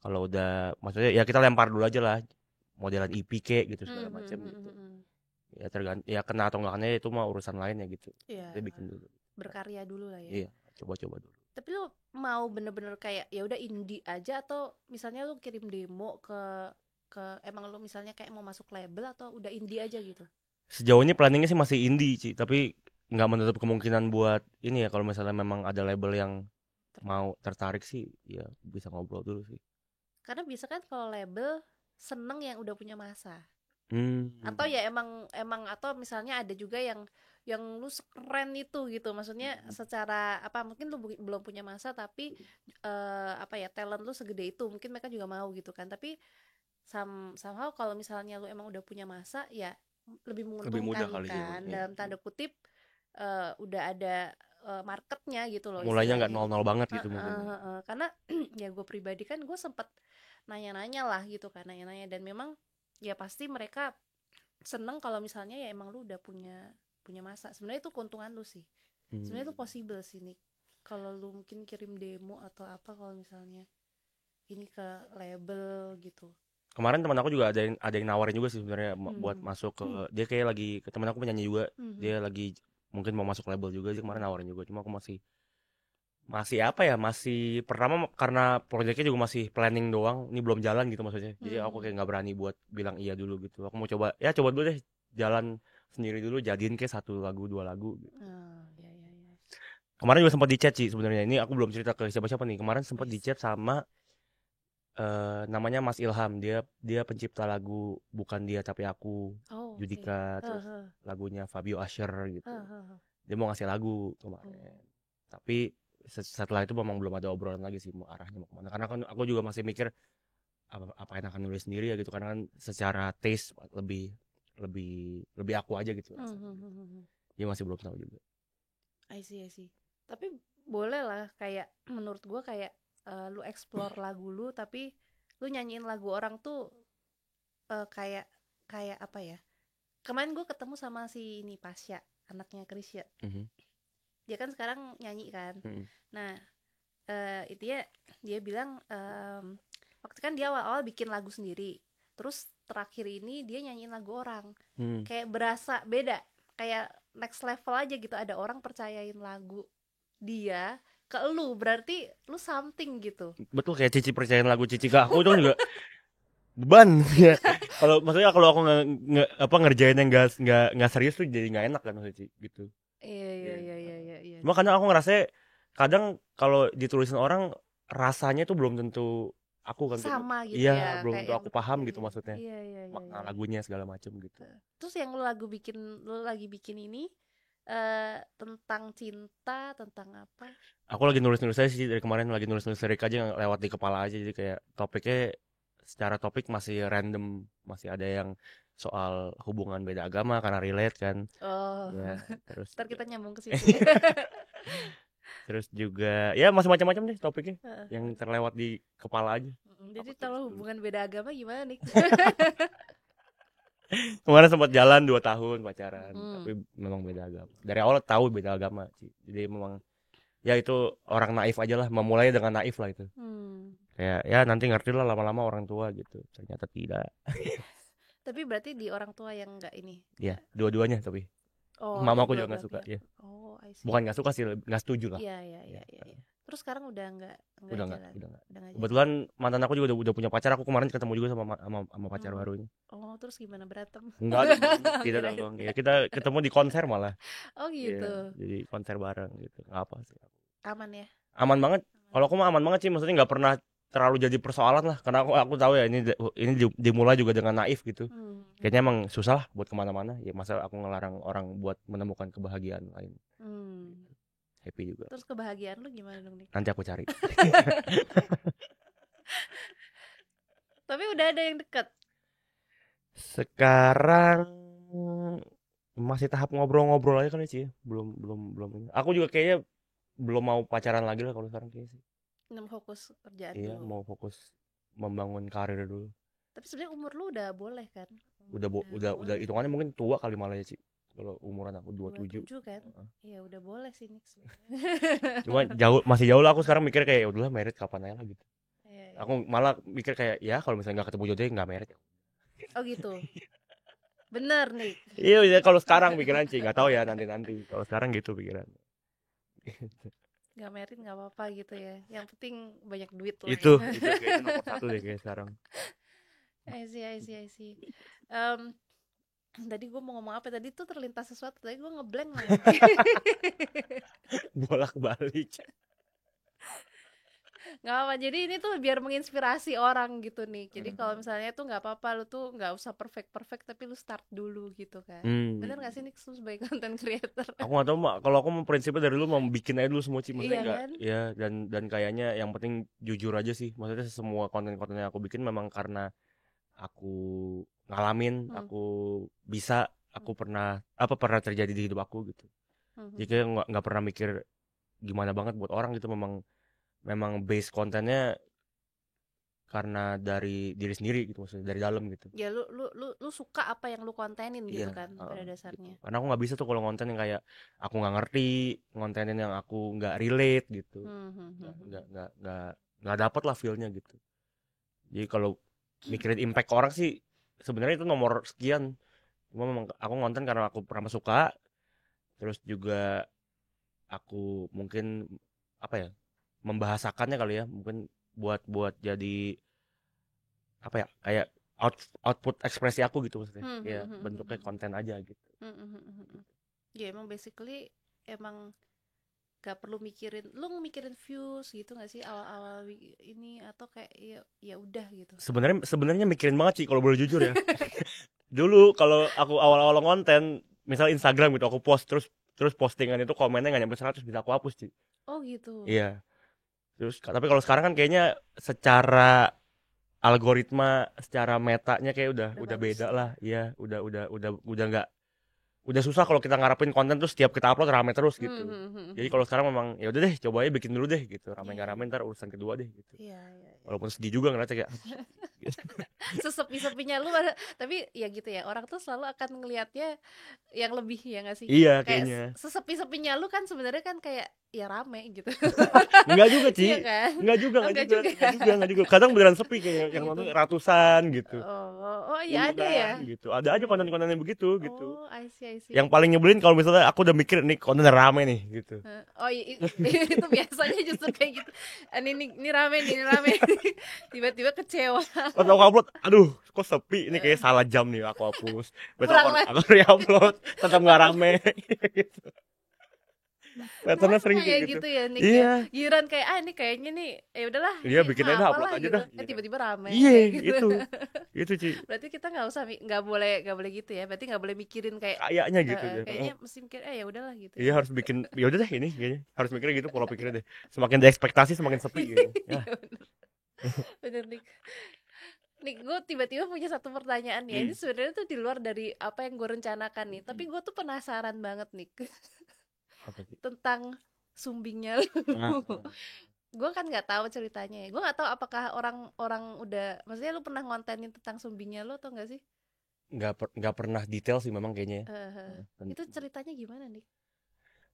Kalau udah maksudnya ya kita lempar dulu aja lah modelan EP kek gitu segala Hmm, hmm, macam hmm, gitu. hmm, hmm. Ya tergantung ya kena atau enggaknya itu mah urusan lain ya gitu. Iya, Kita bikin dulu. berkarya dulu lah ya. Iya, coba-coba dulu. Tapi lu mau bener-bener kayak ya udah indie aja, atau misalnya lu kirim demo ke emang lu misalnya kayak mau masuk label, atau udah indie aja gitu? Sejauh ini planningnya sih masih indie sih, tapi nggak menutup kemungkinan buat ini ya kalau misalnya memang ada label yang mau tertarik sih, ya bisa ngobrol dulu sih. Karena bisa kan kalau label seneng yang udah punya masa. Hmm. Atau ya emang atau misalnya ada juga yang lu keren itu gitu, maksudnya secara apa, mungkin lu belum punya masa, tapi apa ya, talent lu segede itu, mungkin mereka juga mau gitu kan. Tapi somehow kalau misalnya lu emang udah punya masa, ya lebih Lebih mudah menguntungkan kali ya. kan, Iya. dalam tanda kutip, udah ada marketnya gitu loh Mulainya nggak istilahnya. nol-nol banget gitu Heeh, mungkin. heeh. Karena ya gue pribadi kan gue sempet nanya-nanya lah gitu kan, nanya-nanya, dan memang ya pasti mereka seneng kalau misalnya ya emang lu udah punya masa. Sebenarnya itu keuntungan lu sih. Sebenarnya itu possible sih nih. Kalau lu mungkin kirim demo atau apa, kalau misalnya ini ke label gitu. Kemarin teman aku juga ada yang nawarin juga sih sebenarnya buat Hmm. masuk ke dia kayak lagi ke teman aku penyanyi juga. Hmm. Dia lagi mungkin mau masuk label juga sih kemarin nawarin juga. Cuma aku masih apa ya? Masih pertama karena proyeknya juga masih planning doang. Ini belum jalan gitu maksudnya. Jadi aku kayak nggak berani buat bilang iya dulu gitu. Aku mau coba dulu deh jalan sendiri dulu jadiin kayak 1 lagu 2 lagu gitu. Oh, ya, ya, ya. Kemarin juga sempat dicat sih sebenarnya. Ini aku belum cerita ke siapa-siapa nih. Kemarin sempat Wis. dicat sama namanya Mas Ilham. Dia pencipta lagu Bukan Dia Tapi Aku, Oh, oke. Judika, terus Heeh, lagunya Fabio Asher gitu. heeh. Dia mau ngasih lagu kemarin. Tapi setelah itu memang belum ada obrolan lagi sih mau arahnya mau kemana. Karena kan aku juga masih mikir apa enakan nulis sendiri ya gitu. Karena kan secara taste lebih lebih lebih aku aja gitu rasanya. Dia masih belum tahu juga. I see. Tapi boleh lah, kayak menurut gue kayak lu explore lagu lu, tapi lu nyanyiin lagu orang tuh kayak kayak apa ya? Kemarin gue ketemu sama si ini Pasya, anaknya Krisya. Mhm. Dia kan sekarang nyanyi kan. Mhm. Nah, itu ya, dia bilang waktu kan dia awal-awal bikin lagu sendiri. Terus terakhir ini dia nyanyiin lagu orang. Kayak berasa beda, kayak next level aja gitu. Ada orang percayain lagu dia ke lu, berarti lu something gitu. Betul kayak Cici percayain lagu Cici ke aku itu kan juga beban ya. Kalau aku nggak ngerjain yang nggak serius tuh jadi nggak enak kan Cici gitu. Iya. Cuma kadang aku ngerasa kadang kalau ditulisin orang rasanya tuh belum tentu aku kan Sama gitu iya ya, belum kayak tentu yang aku paham iya, gitu maksudnya iya. makna lagunya segala macam gitu. Terus yang lu lagi bikin ini tentang cinta, tentang apa? Aku lagi nulis-nulis aja sih dari kemarin lagi nulis-nulis lirik aja lewat di kepala aja jadi kayak topiknya secara topik masih random masih ada yang soal hubungan beda agama karena relate kan Oh, ya terus ntar kita nyambung ke situ ya. Terus juga ya masih macam-macam deh topiknya Heeh. yang terlewat di kepala aja. Jadi Apa tuh? kalau hubungan beda agama gimana nih? Kemarin sempat jalan 2 tahun pacaran, Hmm. tapi memang beda agama. Dari awal tahu beda agama sih. Jadi memang ya itu orang naif aja lah, memulai dengan naif lah itu. Hmm. Kayak ya nanti ngerti lah lama-lama orang tua gitu. Ternyata tidak. Tapi berarti di orang tua yang enggak ini, Ya, enggak. dua-duanya tapi. Oh, Mamaku kedua juga nggak belah suka, pihak. ya. Oh, I see. Bukan nggak suka sih, nggak setuju lah. Iya, iya, iya, Ya, iya, iya. Terus sekarang udah enggak udah nggak, jalan. udah nggak. Udah enggak jalan. Kebetulan mantan aku juga udah punya pacar. Aku kemarin ketemu juga sama pacar Hmm. barunya. Oh, terus gimana berantem? Enggak dong, tidak Kirain. dong. Ya kita ketemu di konser malah. Oh Iya, gitu. jadi konser bareng gitu. Nggak apa sih. Aman ya? Aman banget. Kalau Aman. aku mah aman banget sih, maksudnya nggak pernah terlalu jadi persoalan lah. Karena aku tahu ya ini dimulai juga dengan naif gitu. Hmm. Kayaknya emang susah lah buat kemana-mana. Ya masa aku ngelarang orang buat menemukan kebahagiaan lain. Hmm. Happy juga. Terus kebahagiaan lu gimana dong nih? Nanti aku cari. Tapi udah ada yang deket. Sekarang masih tahap ngobrol-ngobrol aja kali sih ya. Belum ini. Aku juga kayaknya belum mau pacaran lagi lah kalau sekarang kayaknya sih. Fokus kerjaan Iya, dulu. mau fokus membangun karir dulu. Tapi sebenarnya umur lu udah boleh kan? Udah Udah udah boleh. hitungannya mungkin tua kali malah ya sih. Kalau umuran aku 27. 27 kan? Heeh. Iya udah boleh sih Nick sebenarnya. Cuma masih jauh lah, aku sekarang mikir kayak ya udahlah merit kapan aja lah gitu. Iya, iya. Aku malah mikir kayak ya kalau misalnya nggak ketemu jodohnya nggak merit. Oh gitu. Bener nih. Iya, ya, kalau sekarang pikiran sih nggak tahu ya nanti. Kalau sekarang gitu pikiran. Gak merit gak apa-apa gitu ya. Yang penting banyak duit lah Itu ya. kayaknya nomor satu deh kayak sekarang. I see. Tadi gue mau ngomong apa? Tadi tuh terlintas sesuatu. Tadi gue ngeblank lagi. Bolak-balik. Gak apa. Jadi ini tuh biar menginspirasi orang gitu nih. Jadi kalau Hmm. misalnya tuh gak apa-apa. Lu tuh gak usah perfect tapi lu start dulu gitu kan. Bener gak sih Nick lu sebagai content creator? Aku nggak tahu mak. Kalau aku mau prinsipnya dari dulu mau bikin aja dulu semua sih. Maksudnya Iya nggak kan? ya dan kayaknya yang penting jujur aja sih. Maksudnya semua konten-konten yang aku bikin memang karena aku ngalamin, Hmm. aku bisa, aku pernah terjadi di hidup aku gitu. Hmm. Jadi kayak nggak pernah mikir gimana banget buat orang gitu. Memang base kontennya karena dari diri sendiri gitu, maksudnya dari dalam gitu. Ya lu suka apa yang lu kontenin gitu Iya, kan pada gitu. dasarnya. Karena aku nggak bisa tuh kalau konten yang kayak aku nggak ngerti, kontenin yang aku nggak relate gitu, nggak dapet lah feelnya gitu. Jadi kalau mikirin impact ke orang sih sebenarnya itu nomor sekian. Cuma memang aku ngonten karena aku pernah suka, terus juga aku mungkin apa ya, membahasakannya kali ya, mungkin buat jadi apa ya, kayak output ekspresi aku gitu maksudnya. Ya bentuknya konten aja gitu. Ya emang basically emang gak perlu mikirin views gitu gak sih awal-awal ini, atau kayak ya udah gitu. Sebenarnya mikirin banget sih kalau boleh jujur ya. Dulu kalau aku awal-awal konten, misal Instagram gitu, aku post terus postingan itu komennya nggak nyampe 100 bisa aku hapus sih. Oh gitu. Iya. Terus tapi kalau sekarang kan kayaknya secara algoritma, secara metanya kayak udah bagus. beda lah. Iya, udah nggak, udah susah kalau kita ngarepin konten tuh setiap kita upload rame terus gitu. Jadi kalau sekarang memang ya udah deh, coba aja bikin dulu deh gitu. Rame nggak rame ntar urusan kedua deh gitu. Iya. Walaupun sedih juga ngeliatnya kayak Sesepi-sepinya lu tapi ya gitu ya, orang tuh selalu akan ngelihatnya yang lebih, ya nggak sih? iya Kayak kayaknya. sesepi-sepinya lu kan sebenarnya kan kayak ya rame gitu. Enggak juga Iya sih. kan? Enggak juga. Enggak juga. Kadang beneran sepi kayak yang Gitu. nonton ratusan gitu. Oh iya ada ya. Gitu. Ada aja konten-konten yang begitu gitu. Oh, I see. Yang paling nyebelin kalau misalnya aku udah mikir nih konten rame nih gitu. Oh itu biasanya justru kayak gitu. Ini rame nih, tiba-tiba kecewa. Pas aku upload, aduh kok sepi, ini kayak salah jam nih, aku hapus. Besok Pulang aku re-upload, tetap nggak rame. Gitu. Patternnya sering kayak gitu. gitu ya Nick Iya. ya. Giliran kayak ini kayaknya nih ya udahlah. Iya, bikin aja apalah upload aja gitu. dah. Tiba-tiba rame. Iya, kayak gitu. itu Ci. Berarti kita nggak boleh gitu ya. Berarti nggak boleh mikirin kayak Kayaknya gitu ya. kayaknya mesti mikir ya udahlah gitu. Iya, harus bikin, ya udah deh ini kayaknya. Harus mikirnya gitu, pola pikirnya deh. Semakin diekspektasi semakin sepi gitu. Ya. Bener Nick. Nick, gue tiba-tiba punya satu pertanyaan ya. Ini sebenarnya tuh di luar dari apa yang gue rencanakan nih. Tapi gue tuh penasaran banget Nick. Apa sih? Tentang sumbingnya lu. Nah, Gue kan nggak tahu ceritanya ya. Gue nggak tahu apakah orang-orang udah, maksudnya lu pernah ngontenin tentang sumbingnya lu atau enggak sih? nggak pernah detail sih memang kayaknya ya. Itu ceritanya gimana nih?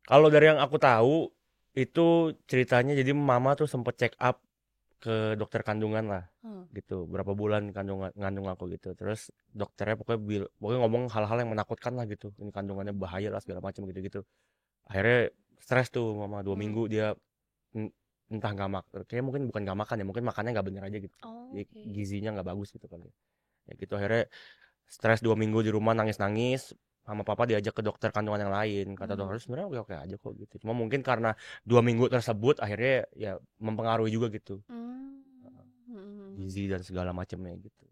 Kalau dari yang aku tahu itu ceritanya jadi mama tuh sempet check up ke dokter kandungan lah gitu, berapa bulan ngandung aku gitu. Terus dokternya pokoknya ngomong hal-hal yang menakutkan lah gitu, ini kandungannya bahaya lah segala macam gitu-gitu. Akhirnya stres tuh mama 2 minggu dia entah nggak makan, kayak mungkin bukan nggak makan ya, mungkin makannya nggak bener aja gitu. Oh, Jadi oke. gizinya nggak bagus gitu kali ya gitu. Akhirnya stres 2 minggu di rumah nangis-nangis, sama papa diajak ke dokter kandungan yang lain. Kata dokter sebenarnya oke-oke aja kok gitu, cuma mungkin karena 2 minggu tersebut akhirnya ya mempengaruhi juga gitu gizi dan segala macamnya gitu.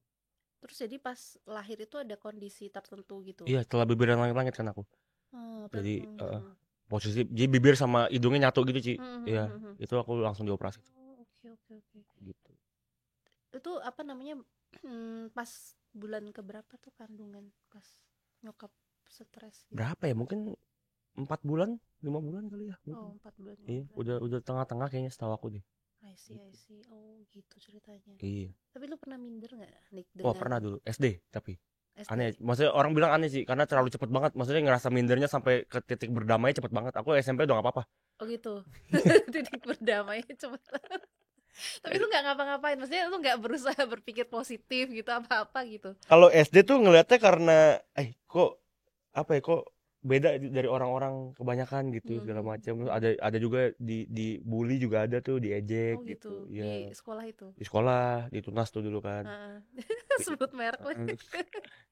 Terus jadi pas lahir itu ada kondisi tertentu gitu. Iya, setelah bibir langit-langit kan aku. Jadi Hmm. posisi jadi bibir sama hidungnya nyatu gitu, Ci. Iya, Hmm. itu aku langsung dioperasi Oh, oke. gitu. Itu apa namanya? Pas bulan keberapa tuh kandungan? Pas nyokap stres gitu. Berapa ya? Mungkin 4 bulan, 5 bulan kali ya Oh, mungkin. 4 bulan, 5 Iya, bulan. udah tengah-tengah kayaknya setahu aku deh. I see. Gitu. Oh, gitu ceritanya. Iya. Tapi lu pernah minder nggak, Nick, Oh, dengan pernah dulu SD tapi aneh. SD? Maksudnya orang bilang aneh sih karena terlalu cepet banget. Maksudnya ngerasa mindernya sampai ke titik berdamai cepet banget. Aku SMP udah gak apa-apa. Oh gitu. Titik berdamai cuma. Tapi lu nggak ngapa-ngapain, maksudnya lu nggak berusaha berpikir positif gitu apa-apa gitu. Kalau SD tuh ngelihatnya karena kok apa ya, kok beda dari orang-orang kebanyakan gitu segala macam. Ada juga dibully juga, ada tuh diejek Oh gitu. gitu, di Ya sekolah itu. di sekolah, di Tunas tuh dulu kan. Heeh. Sebut merek lagi.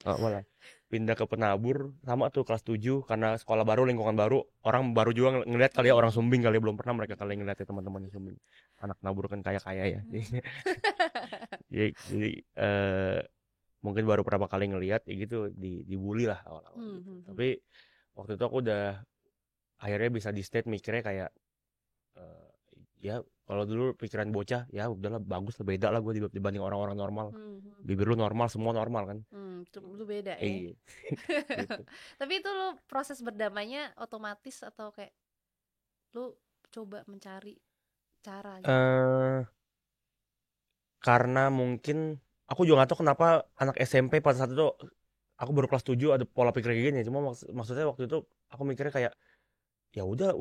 Malah pindah ke Penabur sama tuh kelas 7 karena sekolah baru, lingkungan baru, orang baru juga ngelihat kali ya, orang Sumbing kali ya, belum pernah mereka kali ngeliat ya teman-teman Sumbing. Anak Penabur kan kaya-kaya ya. Jadi mungkin baru pertama kali ngelihat ya gitu, dibully lah awal-awal gitu. Tapi waktu itu aku udah akhirnya bisa di state mikirnya kayak ya kalau dulu pikiran bocah ya udahlah, bagus lah, beda lah gue dibanding orang-orang normal. Bibir lu normal, semua normal kan. Lu beda ya. Iya. Gitu. Tapi itu lu proses berdamainya otomatis atau kayak lu coba mencari cara gitu? Karena mungkin aku juga gak tahu kenapa anak SMP pada saat itu, aku baru kelas 7 ada pola pikir kayak gini. Cuma maksudnya waktu itu aku mikirnya kayak ya udah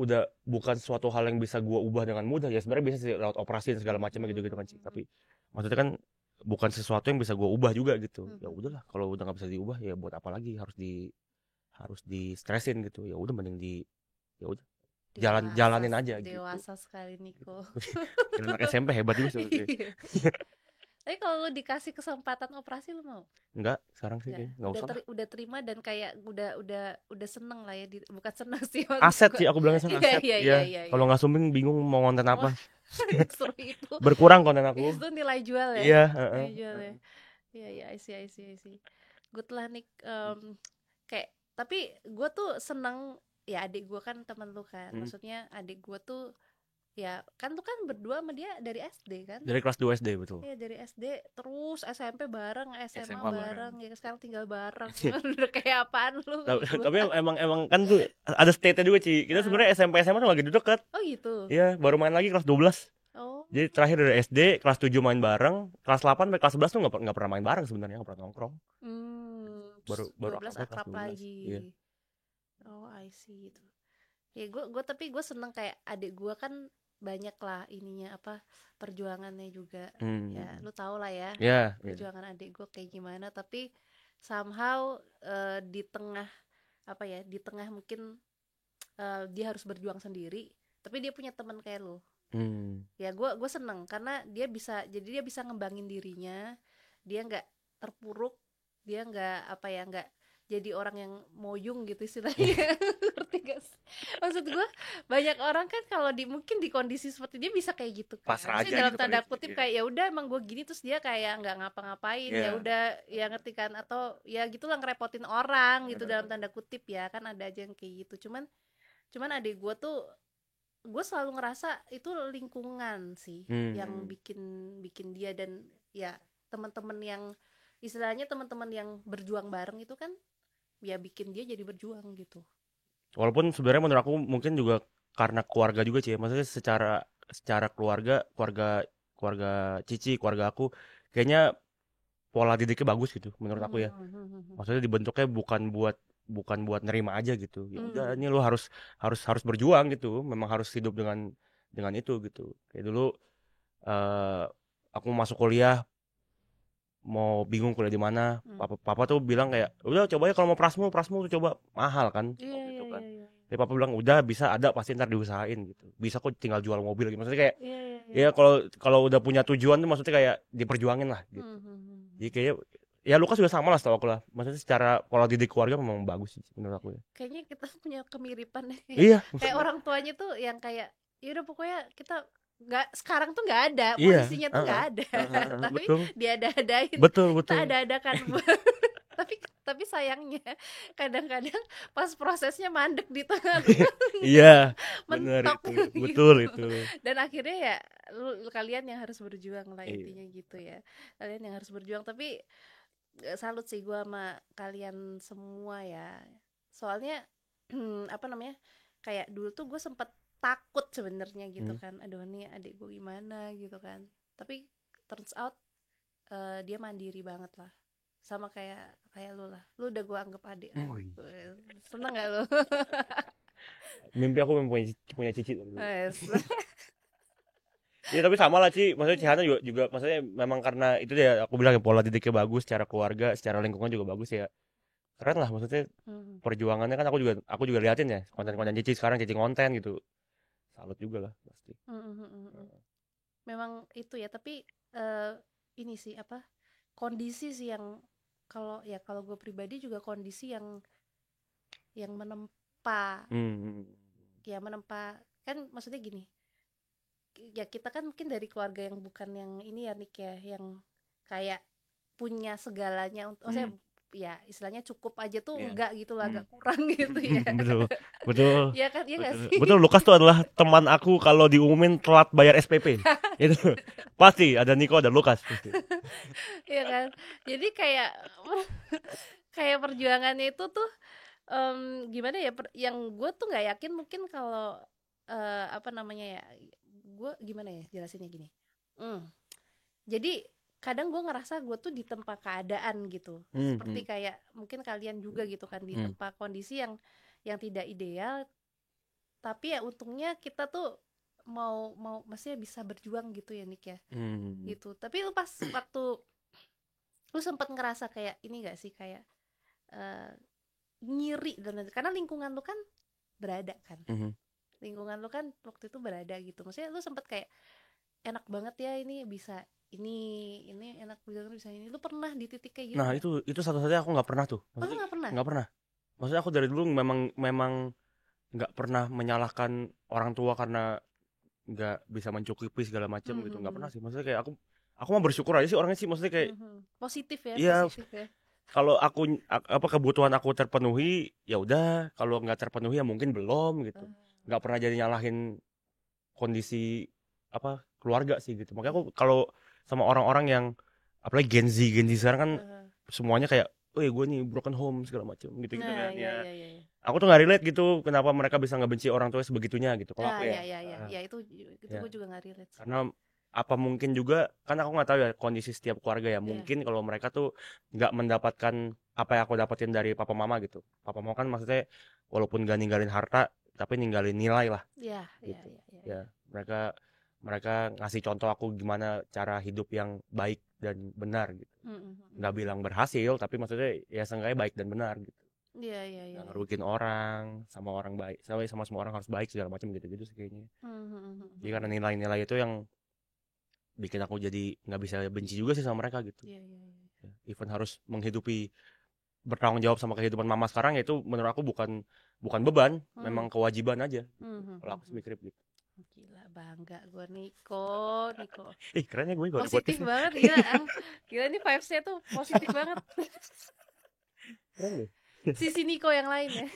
bukan suatu hal yang bisa gua ubah dengan mudah. Ya sebenarnya bisa sih lewat operasi dan segala macamnya gitu kan sih. Tapi maksudnya kan bukan sesuatu yang bisa gua ubah juga gitu. Ya udahlah, kalau udah nggak bisa diubah ya buat apa lagi harus di stresin gitu. Ya udah mending ya udah jalanin aja gitu. Dewasa sekali Niko. Anak SMP hebat juga sebenarnya. Tapi kalau lu dikasih kesempatan operasi lu mau? Enggak, sekarang sih Nggak. enggak usah lah. Udah terima dan kayak udah seneng lah ya, bukan seneng sih Aset sih, aku bilangnya aset. Iya. Kalau nggak Sumbing bingung mau konten apa. Justru itu. Berkurang konten aku. Itu nilai jual ya. Iya, Nilai jual ya. Iya, I see. Good lah Nick. Kayak tapi gue tuh seneng ya, adik gue kan temen lu kan. Maksudnya adik gue tuh ya kan, lu kan berdua sama dia dari SD kan? Dari kelas 2 SD betul. Iya, dari SD terus SMP bareng, SMA bareng, ya sekarang tinggal bareng. Iya. Udah kayak apaan lu? Tapi emang kan tuh ada state-nya juga, Ci. Kita sebenarnya SMP SMA tuh lagi deket. Oh gitu. Iya, baru main lagi kelas 12. Oh. Jadi terakhir dari SD kelas 7 main bareng, kelas 8 sampai kelas 11 tuh nggak pernah main bareng sebenarnya, nggak pernah nongkrong. Baru 12 kelas akrab 12. lagi. Iya. Oh, I see itu. Ya tapi gue seneng kayak adik gue kan banyak lah ininya apa, perjuangannya juga. Ya lu tau lah ya. Yeah, perjuangan adik gue kayak gimana, tapi somehow di tengah apa ya, di tengah mungkin dia harus berjuang sendiri, tapi dia punya teman kayak lu. Ya gue seneng karena dia bisa ngembangin dirinya, dia nggak terpuruk, dia nggak jadi orang yang moyung gitu istilahnya. Ngerti gak sih? Maksud gue banyak orang kan kalau mungkin di kondisi seperti dia bisa kayak gitu kan, pasrah aja dalam gitu tanda kali. kutip kayak ya udah emang gue gini, terus dia kayak nggak ngapa-ngapain. Ya udah, ya ngerti kan, atau ya gitulah ngerepotin orang gitu dalam tanda kutip ya kan, ada aja yang kayak gitu. Cuman adik gue tuh, gue selalu ngerasa itu lingkungan sih yang bikin dia, dan ya teman-teman yang istilahnya teman-teman yang berjuang bareng itu kan ya bikin dia jadi berjuang gitu. Walaupun sebenarnya menurut aku mungkin juga karena keluarga juga sih. Maksudnya secara keluarga Cici, keluarga aku kayaknya pola didiknya bagus gitu menurut aku ya. Maksudnya dibentuknya bukan buat nerima aja gitu. Ya udah ini lu harus berjuang gitu. Memang harus hidup dengan itu gitu. Kayak dulu eh aku masuk kuliah mau bingung kuliah di mana. Papa tuh bilang kayak udah coba ya kalau mau Prasmu tuh coba mahal kan Iya, waktu iya, itu kan. iya, iya. Tapi papa bilang udah bisa ada pasti ntar diusahain gitu. Bisa kok tinggal jual mobil gitu. Maksudnya kayak Iya, iya, iya. ya kalau udah punya tujuan tuh maksudnya kayak diperjuangin lah gitu. Jadi kayaknya ya Lukas juga sama lah setahu aku lah. Maksudnya secara pola didik keluarga memang bagus sih menurut aku ya. Kayaknya kita punya kemiripan deh. Iya, Kayak maksudnya orang tuanya tuh yang kayak ya udah pokoknya kita nggak, sekarang tuh nggak ada iya, polisinya tuh nggak ada, tapi betul, diada-adain, betul, kita betul. ada-adakan. Tapi sayangnya kadang-kadang pas prosesnya mandek di tengah, Iya, benar mentok itu, gitu. betul itu. Dan akhirnya ya kalian yang harus berjuang lah, Iya. intinya gitu ya, kalian yang harus berjuang. Tapi salut sih gue sama kalian semua ya, soalnya apa namanya, kayak dulu tuh gue sempet takut sebenarnya gitu kan, aduh nih adik gue gimana gitu kan, tapi turns out dia mandiri banget lah, sama kayak lu lah, lu udah gue anggap adik. Seneng gak lu? Mimpi aku punya Cici dulu. Yes. Ya tapi sama lah Ci, maksudnya Cihana juga maksudnya memang karena itu ya aku bilang ya pola didiknya bagus, secara keluarga, secara lingkungan juga bagus ya. Keren lah maksudnya perjuangannya kan aku juga liatin ya konten-konten Cici sekarang, Cici konten gitu. Salut juga lah pasti. Memang itu ya, tapi ini sih apa, kondisi sih yang kalau gue pribadi juga kondisi yang menempa ya, menempa kan, maksudnya gini ya, kita kan mungkin dari keluarga yang bukan yang ini ya Nick ya, yang kayak punya segalanya untuk maksudnya ya istilahnya cukup aja tuh enggak gitu lah, agak kurang gitu ya. Betul. Ya kan, ya nggak sih? Betul, Lukas tuh adalah teman aku kalau diumumin telat bayar SPP. Itu pasti ada Niko, ada Lukas. Iya kan, jadi kayak perjuangannya itu tuh gimana ya, yang gue tuh nggak yakin mungkin kalau apa namanya ya, gue gimana ya jelasinnya gini. Jadi kadang gue ngerasa gue tuh ditempa keadaan gitu, seperti kayak mungkin kalian juga gitu kan, ditempa kondisi yang tidak ideal, tapi ya untungnya kita tuh mau maksudnya bisa berjuang gitu ya Nick ya, gitu. Tapi lu pas waktu lu sempat ngerasa kayak ini gak sih, kayak ngiri karena lingkungan lu kan berada kan, lingkungan lu kan waktu itu berada gitu, maksudnya lu sempet kayak enak banget ya ini bisa ini enak banget bisa ini, lu pernah di titik kayak gitu? Nah itu satu-satunya aku nggak pernah tuh. Lu nggak pernah? Nggak pernah. Maksudnya aku dari dulu memang nggak pernah menyalahkan orang tua karena nggak bisa mencukupi segala macam gitu, nggak pernah sih. Maksudnya kayak aku mah bersyukur aja sih orangnya sih, maksudnya kayak positif ya. Iya, positif ya. kalau kebutuhan aku terpenuhi ya udah, kalau nggak terpenuhi ya mungkin belum gitu. Nggak pernah jadi nyalahin kondisi keluarga sih gitu. Makanya aku kalau sama orang-orang yang apalagi Gen Z sekarang kan semuanya kayak gue nih broken home segala macam gitu kan ya. Aku tuh nggak relate gitu, kenapa mereka bisa ngebenci orang tua sebegitunya gitu. Kalau aku ya itu gue juga nggak relate. Karena apa mungkin juga kan aku nggak tahu ya kondisi setiap keluarga ya, mungkin kalau mereka tuh nggak mendapatkan apa yang aku dapetin dari papa mama gitu. Papa mama kan maksudnya walaupun gak ninggalin harta tapi ninggalin nilai lah. Iya. Ya mereka ngasih contoh aku gimana cara hidup yang baik dan benar gitu. Nggak bilang berhasil tapi maksudnya ya seenggaknya baik dan benar gitu. Iya. Nggak ngerugiin orang, sama orang baik, sama semua orang harus baik segala macam gitu sih kayaknya. Jadi karena nilai-nilai itu yang bikin aku jadi nggak bisa benci juga sih sama mereka gitu. Even harus menghidupi, bertanggung jawab sama kehidupan mama sekarang, itu menurut aku bukan beban, memang kewajiban aja. Kalau aku mikir gitu. Gila, bangga gue Niko. Keren ya gue positif banget ya. Gila nih vibes-nya tuh positif banget. Keren deh. Sisi Niko yang lain ya.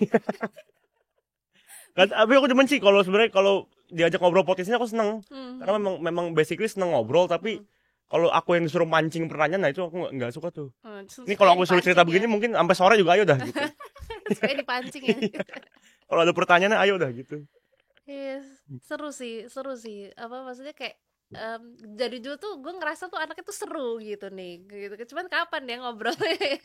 Kan tapi aku demen sih kalau sebenarnya kalau diajak ngobrol podcastnya aku seneng. Karena memang basically seneng ngobrol, tapi kalau aku yang disuruh mancing pertanyaan, nah itu aku nggak suka tuh. Ini kalau aku suruh cerita begini mungkin sampai sore juga ayo dah gitu. Supaya dipancing ya. Kalau ada pertanyaan ayo dah gitu. Iya, seru sih. Apa maksudnya kayak dari dulu tuh gue ngerasa tuh anaknya tuh seru gitu nih, gitu. Cuman kapan dia ngobrolnya?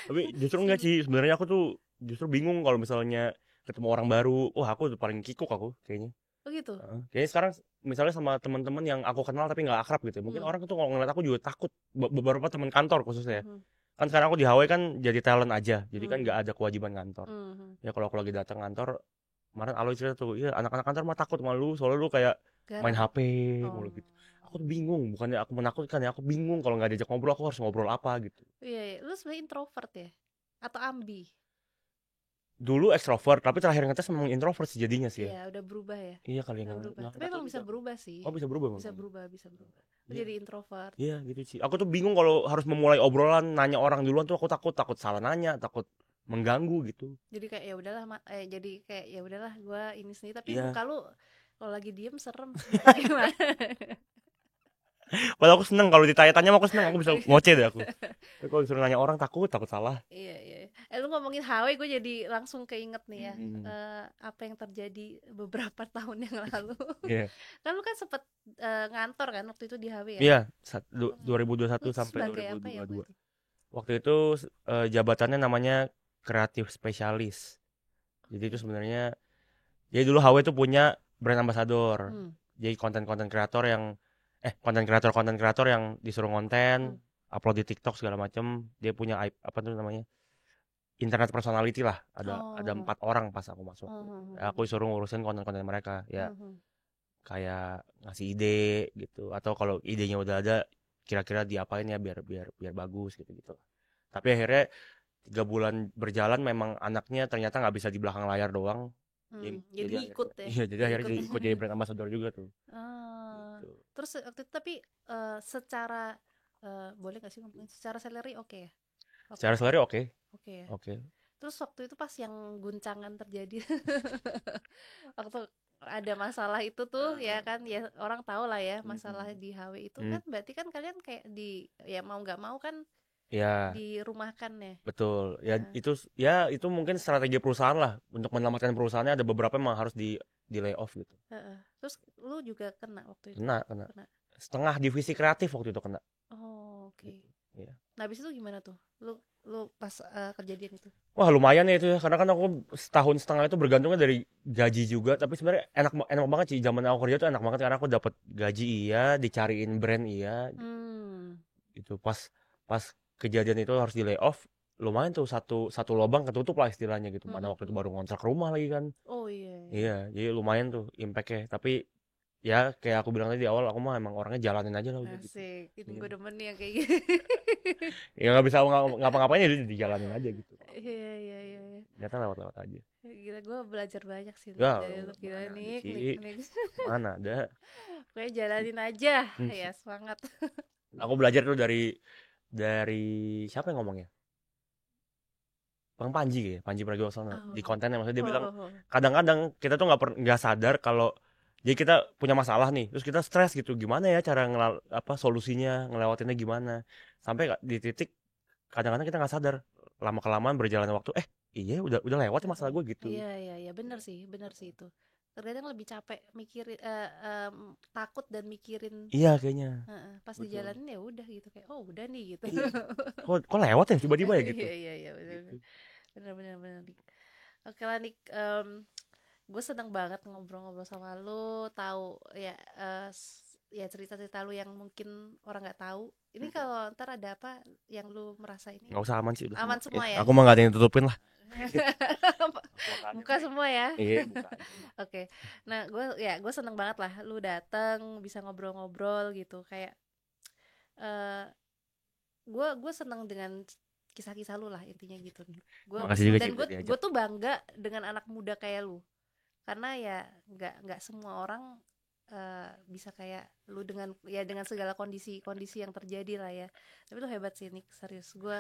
Tapi justru enggak Sibuk. sih, sebenarnya aku tuh justru bingung kalau misalnya ketemu orang baru. Wah, aku tuh paling kikuk aku kayaknya. Oh gitu. Heeh. Kayaknya sekarang misalnya sama teman-teman yang aku kenal tapi nggak akrab gitu. Mungkin Hmm. orang tuh kalau ngeliat aku juga takut. Beberapa teman kantor khususnya. Mhm. Kan sekarang aku di Hawaii kan jadi talent aja. Jadi kan nggak Mhm. ada kewajiban kantor. Mhm. Ya kalau aku lagi datang kantor, kemarin Aloy cerita tuh, iya anak-anak kantor mah takut sama lu, soalnya lu kayak main Garang. HP Oh. mulu gitu. Aku tuh bingung, bukannya aku menakutkan ya, aku bingung kalau nggak diajak ngobrol aku harus ngobrol apa gitu. Iya, iya. Lu sebenarnya introvert ya? Atau ambi? Dulu ekstrovert, tapi terakhir ngetes memang introvert sih jadinya sih ya. Iya, udah berubah ya. Iya kali Udah nggak berubah. nggak Tapi nggak tahu emang bisa juga. berubah sih. Oh bisa berubah Bisa memang. berubah, bisa berubah. Lu Iya, jadi introvert. iya gitu sih. Aku tuh bingung kalau harus memulai obrolan, nanya orang duluan tuh aku takut, takut salah nanya, takut mengganggu gitu. Jadi kayak ya udahlah, jadi kayak ya udahlah gua ini sendiri, tapi Iya. muka lu kalau lagi diem serem. Gimana? Padahal aku seneng kalau ditanya-tanya mah aku seneng, aku bisa ngoceh deh aku. Tapi kalau disuruh nanya orang takut, takut salah. Iya, iya. Lu ngomongin Hawaii, gue jadi langsung keinget nih ya, Hmm. apa yang terjadi beberapa tahun yang lalu. Iya. Kan lu kan sempet ngantor kan waktu itu di Hawaii ya? Iya, Hmm. 2021 Lu sampai sebagai apa ya waktu 2022. itu? Waktu itu jabatannya namanya kreatif spesialis. Jadi itu sebenarnya, jadi dulu HW itu punya brand ambassador. Hmm. Jadi konten-konten kreator yang konten kreator yang disuruh Hmm. konten, upload di TikTok segala macem. Dia punya apa tuh namanya? Internet personality lah. Ada Oh. 4 orang pas aku masuk. Hmm, hmm, hmm, Aku disuruh ngurusin konten-konten mereka. Ya hmm, hmm. kayak ngasih ide gitu. Atau kalau idenya udah ada, kira-kira diapain ya biar biar biar bagus gitu-gitu. Tapi akhirnya 3 bulan berjalan memang anaknya ternyata nggak bisa di belakang layar doang. Jadi Jadi ngikut akhirnya, ya, iya jadi jadi akhirnya ikut. ikut jadi brand ambassador juga tuh. Ah, Gitu. terus waktu itu tapi secara boleh nggak sih ngomongin secara salary oke ya waktu Secara itu? salary oke, Oke ya. oke. Terus waktu itu pas yang guncangan terjadi, waktu ada masalah itu tuh ya kan, ya orang tahu lah ya masalah Mm-mm. di HW itu Hmm, kan, berarti kan kalian kayak di ya mau nggak mau kan ya dirumahkan ya. betul. Heeh, Ya itu mungkin strategi perusahaan lah untuk menyelamatkan perusahaannya. Ada beberapa memang harus di lay off gitu. heeh. Terus lu juga kena waktu itu? Kena. Kena. Setengah divisi kreatif waktu itu kena. Oh, oke. Gitu. Iya. Nah, habis itu gimana tuh? Lu pas kejadian itu? Wah lumayan ya itu ya, karena kan aku setahun setengah itu bergantungnya dari gaji juga. Tapi sebenarnya enak banget sih, zaman aku kerja tuh enak banget karena aku dapat gaji iya, dicariin brand iya, Hmm. gitu. Pas kejadian itu harus di layoff, lumayan tuh satu satu lubang ketutup lah istilahnya gitu. Mana waktu itu Mhm. baru ngontrak rumah lagi kan. Oh iya, iya. Iya, jadi lumayan tuh impactnya. Tapi ya kayak aku bilang tadi di awal, aku mah emang orangnya jalanin aja lah udah gitu. Asik. Ini Iya. gue demen nih yang kayak gini. Ya nggak bisa ngapa-ngapain ya udah dijalanin aja gitu. Iya, iya, iya, iya. Ternyata lewat-lewat aja. Gila, gue belajar banyak sih Ya, dari lu. Gila mana ada nih, sih? nih. Mana ada? Pokoknya jalanin aja. Hmm. Ya, semangat. Aku belajar tuh dari siapa yang ngomongnya? Bang Panji ya, Panji Pragiwaksono di Oh. kontennya, maksudnya dia Oh, bilang oh, oh. kadang-kadang kita tuh nggak sadar kalau jadi kita punya masalah nih, terus kita stres gitu, gimana ya cara solusinya, ngelewatinnya gimana, sampai di titik kadang-kadang kita nggak sadar, lama kelamaan berjalan waktu, iya udah lewat ya masalah gue gitu. Iya, iya, iya, bener sih itu. Terkadang lebih capek mikirin, takut dan mikirin. Iya kayaknya, Pas betul. dijalanin ya udah gitu, kayak oh udah nih gitu. Iya, kok lewat ya tiba-tiba ya gitu. Iya, iya, iya, bener, Gitu. bener, bener, bener, Nik. Oke lah, Nik. Gue seneng banget ngobrol-ngobrol sama lu, tahu ya, ya cerita-cerita lu yang mungkin orang nggak tahu. Ini kalau ntar ada apa yang lu merasa ini Nggak usah, aman sih udah semua. aman semua ya? Aku mah nggak ada yang tutupin lah. Buka semua ya. Iya, buka. Oke. Nah, gue seneng banget lah lu datang bisa ngobrol-ngobrol gitu, kayak eh gue seneng dengan kisah-kisah lu lah, intinya gitu nih. Makasih juga Dan sih udah diajak. gue tuh bangga dengan anak muda kayak lu, karena ya nggak semua orang bisa kayak lu dengan segala kondisi yang terjadi lah ya. Tapi lu hebat sih, Nick, serius. Gue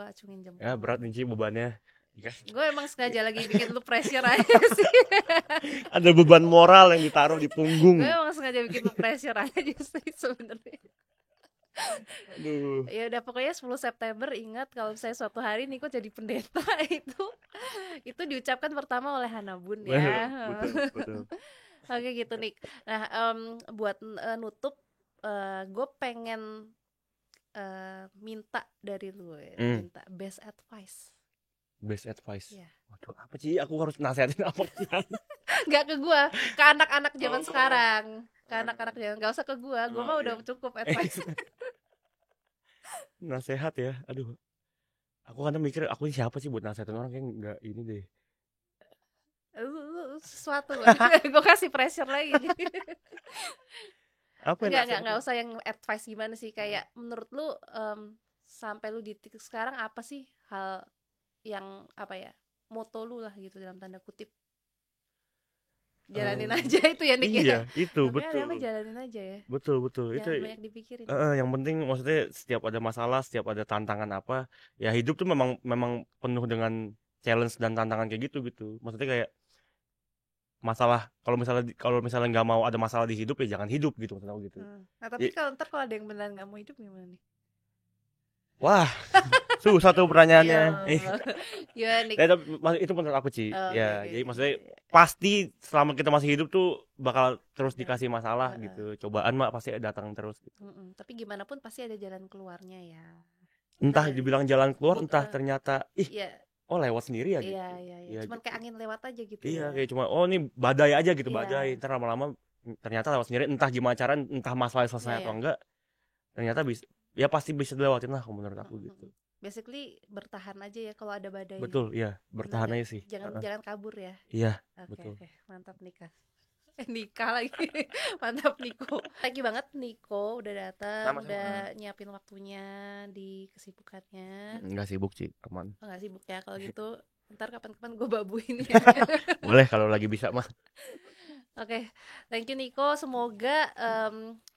acungin jempol Ya buat berat lu. nih Ci, bebannya. Iya. Gue emang sengaja lagi bikin lu pressure aja sih. Ada beban moral yang ditaruh di punggung. Gue emang sengaja bikin lu pressure aja sih sebenarnya. Aduh. Ya udah pokoknya 10 September ingat kalau misalnya suatu hari Niko jadi pendeta itu diucapkan pertama oleh Hanabun ya. Betul, betul. Oke gitu Nik. Nah, buat nutup gue pengen minta dari lu ya, minta best advice. Best advice. Ya. Waduh, apa sih? Aku harus nasehatin apa sih? Gak ke gua, ke anak-anak zaman sekarang. Ke anak-anak zaman, gak usah ke gua mah udah cukup advice. Nasehat ya, aduh. Aku kadang mikir aku ini siapa sih buat nasehatin orang, kayak nggak ini deh. Sesuatu gue kasih pressure lagi. Apa ya Nggak usah yang advice gimana sih, kayak menurut lu sampai lu di titik sekarang apa sih hal yang apa ya, moto lu lah gitu dalam tanda kutip. Jalanin aja itu ya Nick ya. Iya, itu namanya betul. Jalanin aja ya. Betul, itu Jangan banyak dipikirin. yang penting maksudnya setiap ada masalah, setiap ada tantangan apa, ya hidup tuh memang penuh dengan challenge dan tantangan kayak gitu. Maksudnya kayak masalah, kalau misalnya nggak mau ada masalah di hidup ya jangan hidup gitu, maksud aku gitu. Nah tapi kalau ada yang benar nggak mau hidup gimana nih? Wah, susah tuh pertanyaannya. Iya Nick. Itu menurut aku Ci. Ya, Okay. jadi maksudnya pasti selama kita masih hidup tuh bakal terus dikasih masalah gitu. Cobaan mah pasti datang terus gitu. Tapi gimana pun pasti ada jalan keluarnya ya. Entah dibilang jalan keluar, entah ternyata lewat sendiri ya gitu. Iya. Cuman kayak angin lewat aja gitu. Iya, kayak cuma ini badai aja gitu, Iya. badai. Ntar lama-lama ternyata lewat sendiri, entah gimana cara, entah masalah selesai atau enggak. Ternyata pasti bisa dilewatin lah menurut aku gitu. Basically bertahan aja ya kalau ada badai. Betul, iya, bertahan aja sih. Jangan kabur ya. Iya, betul. Oke, mantap nikah. Nikah lagi. Mantap Niko. Thank you banget Niko udah datang, udah nyiapin waktunya di kesibukannya. Enggak sibuk Ci, aman. Enggak sibuk ya, kalau gitu ntar kapan-kapan gue babuin ya. Boleh kalau lagi bisa mah. Oke, thank you Niko. Semoga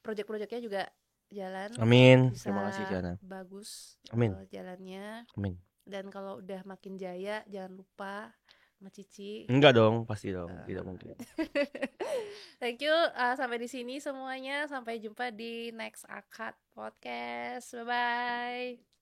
project-projectnya juga jalan. Amin. Bisa terima kasih Kiana. Bagus. Amin. Jalannya. Amin. Dan kalau udah makin jaya jangan lupa sama Cici. Enggak dong, pasti dong, tidak mungkin. Thank you, sampai di sini semuanya. Sampai jumpa di next Akad Podcast. Bye bye.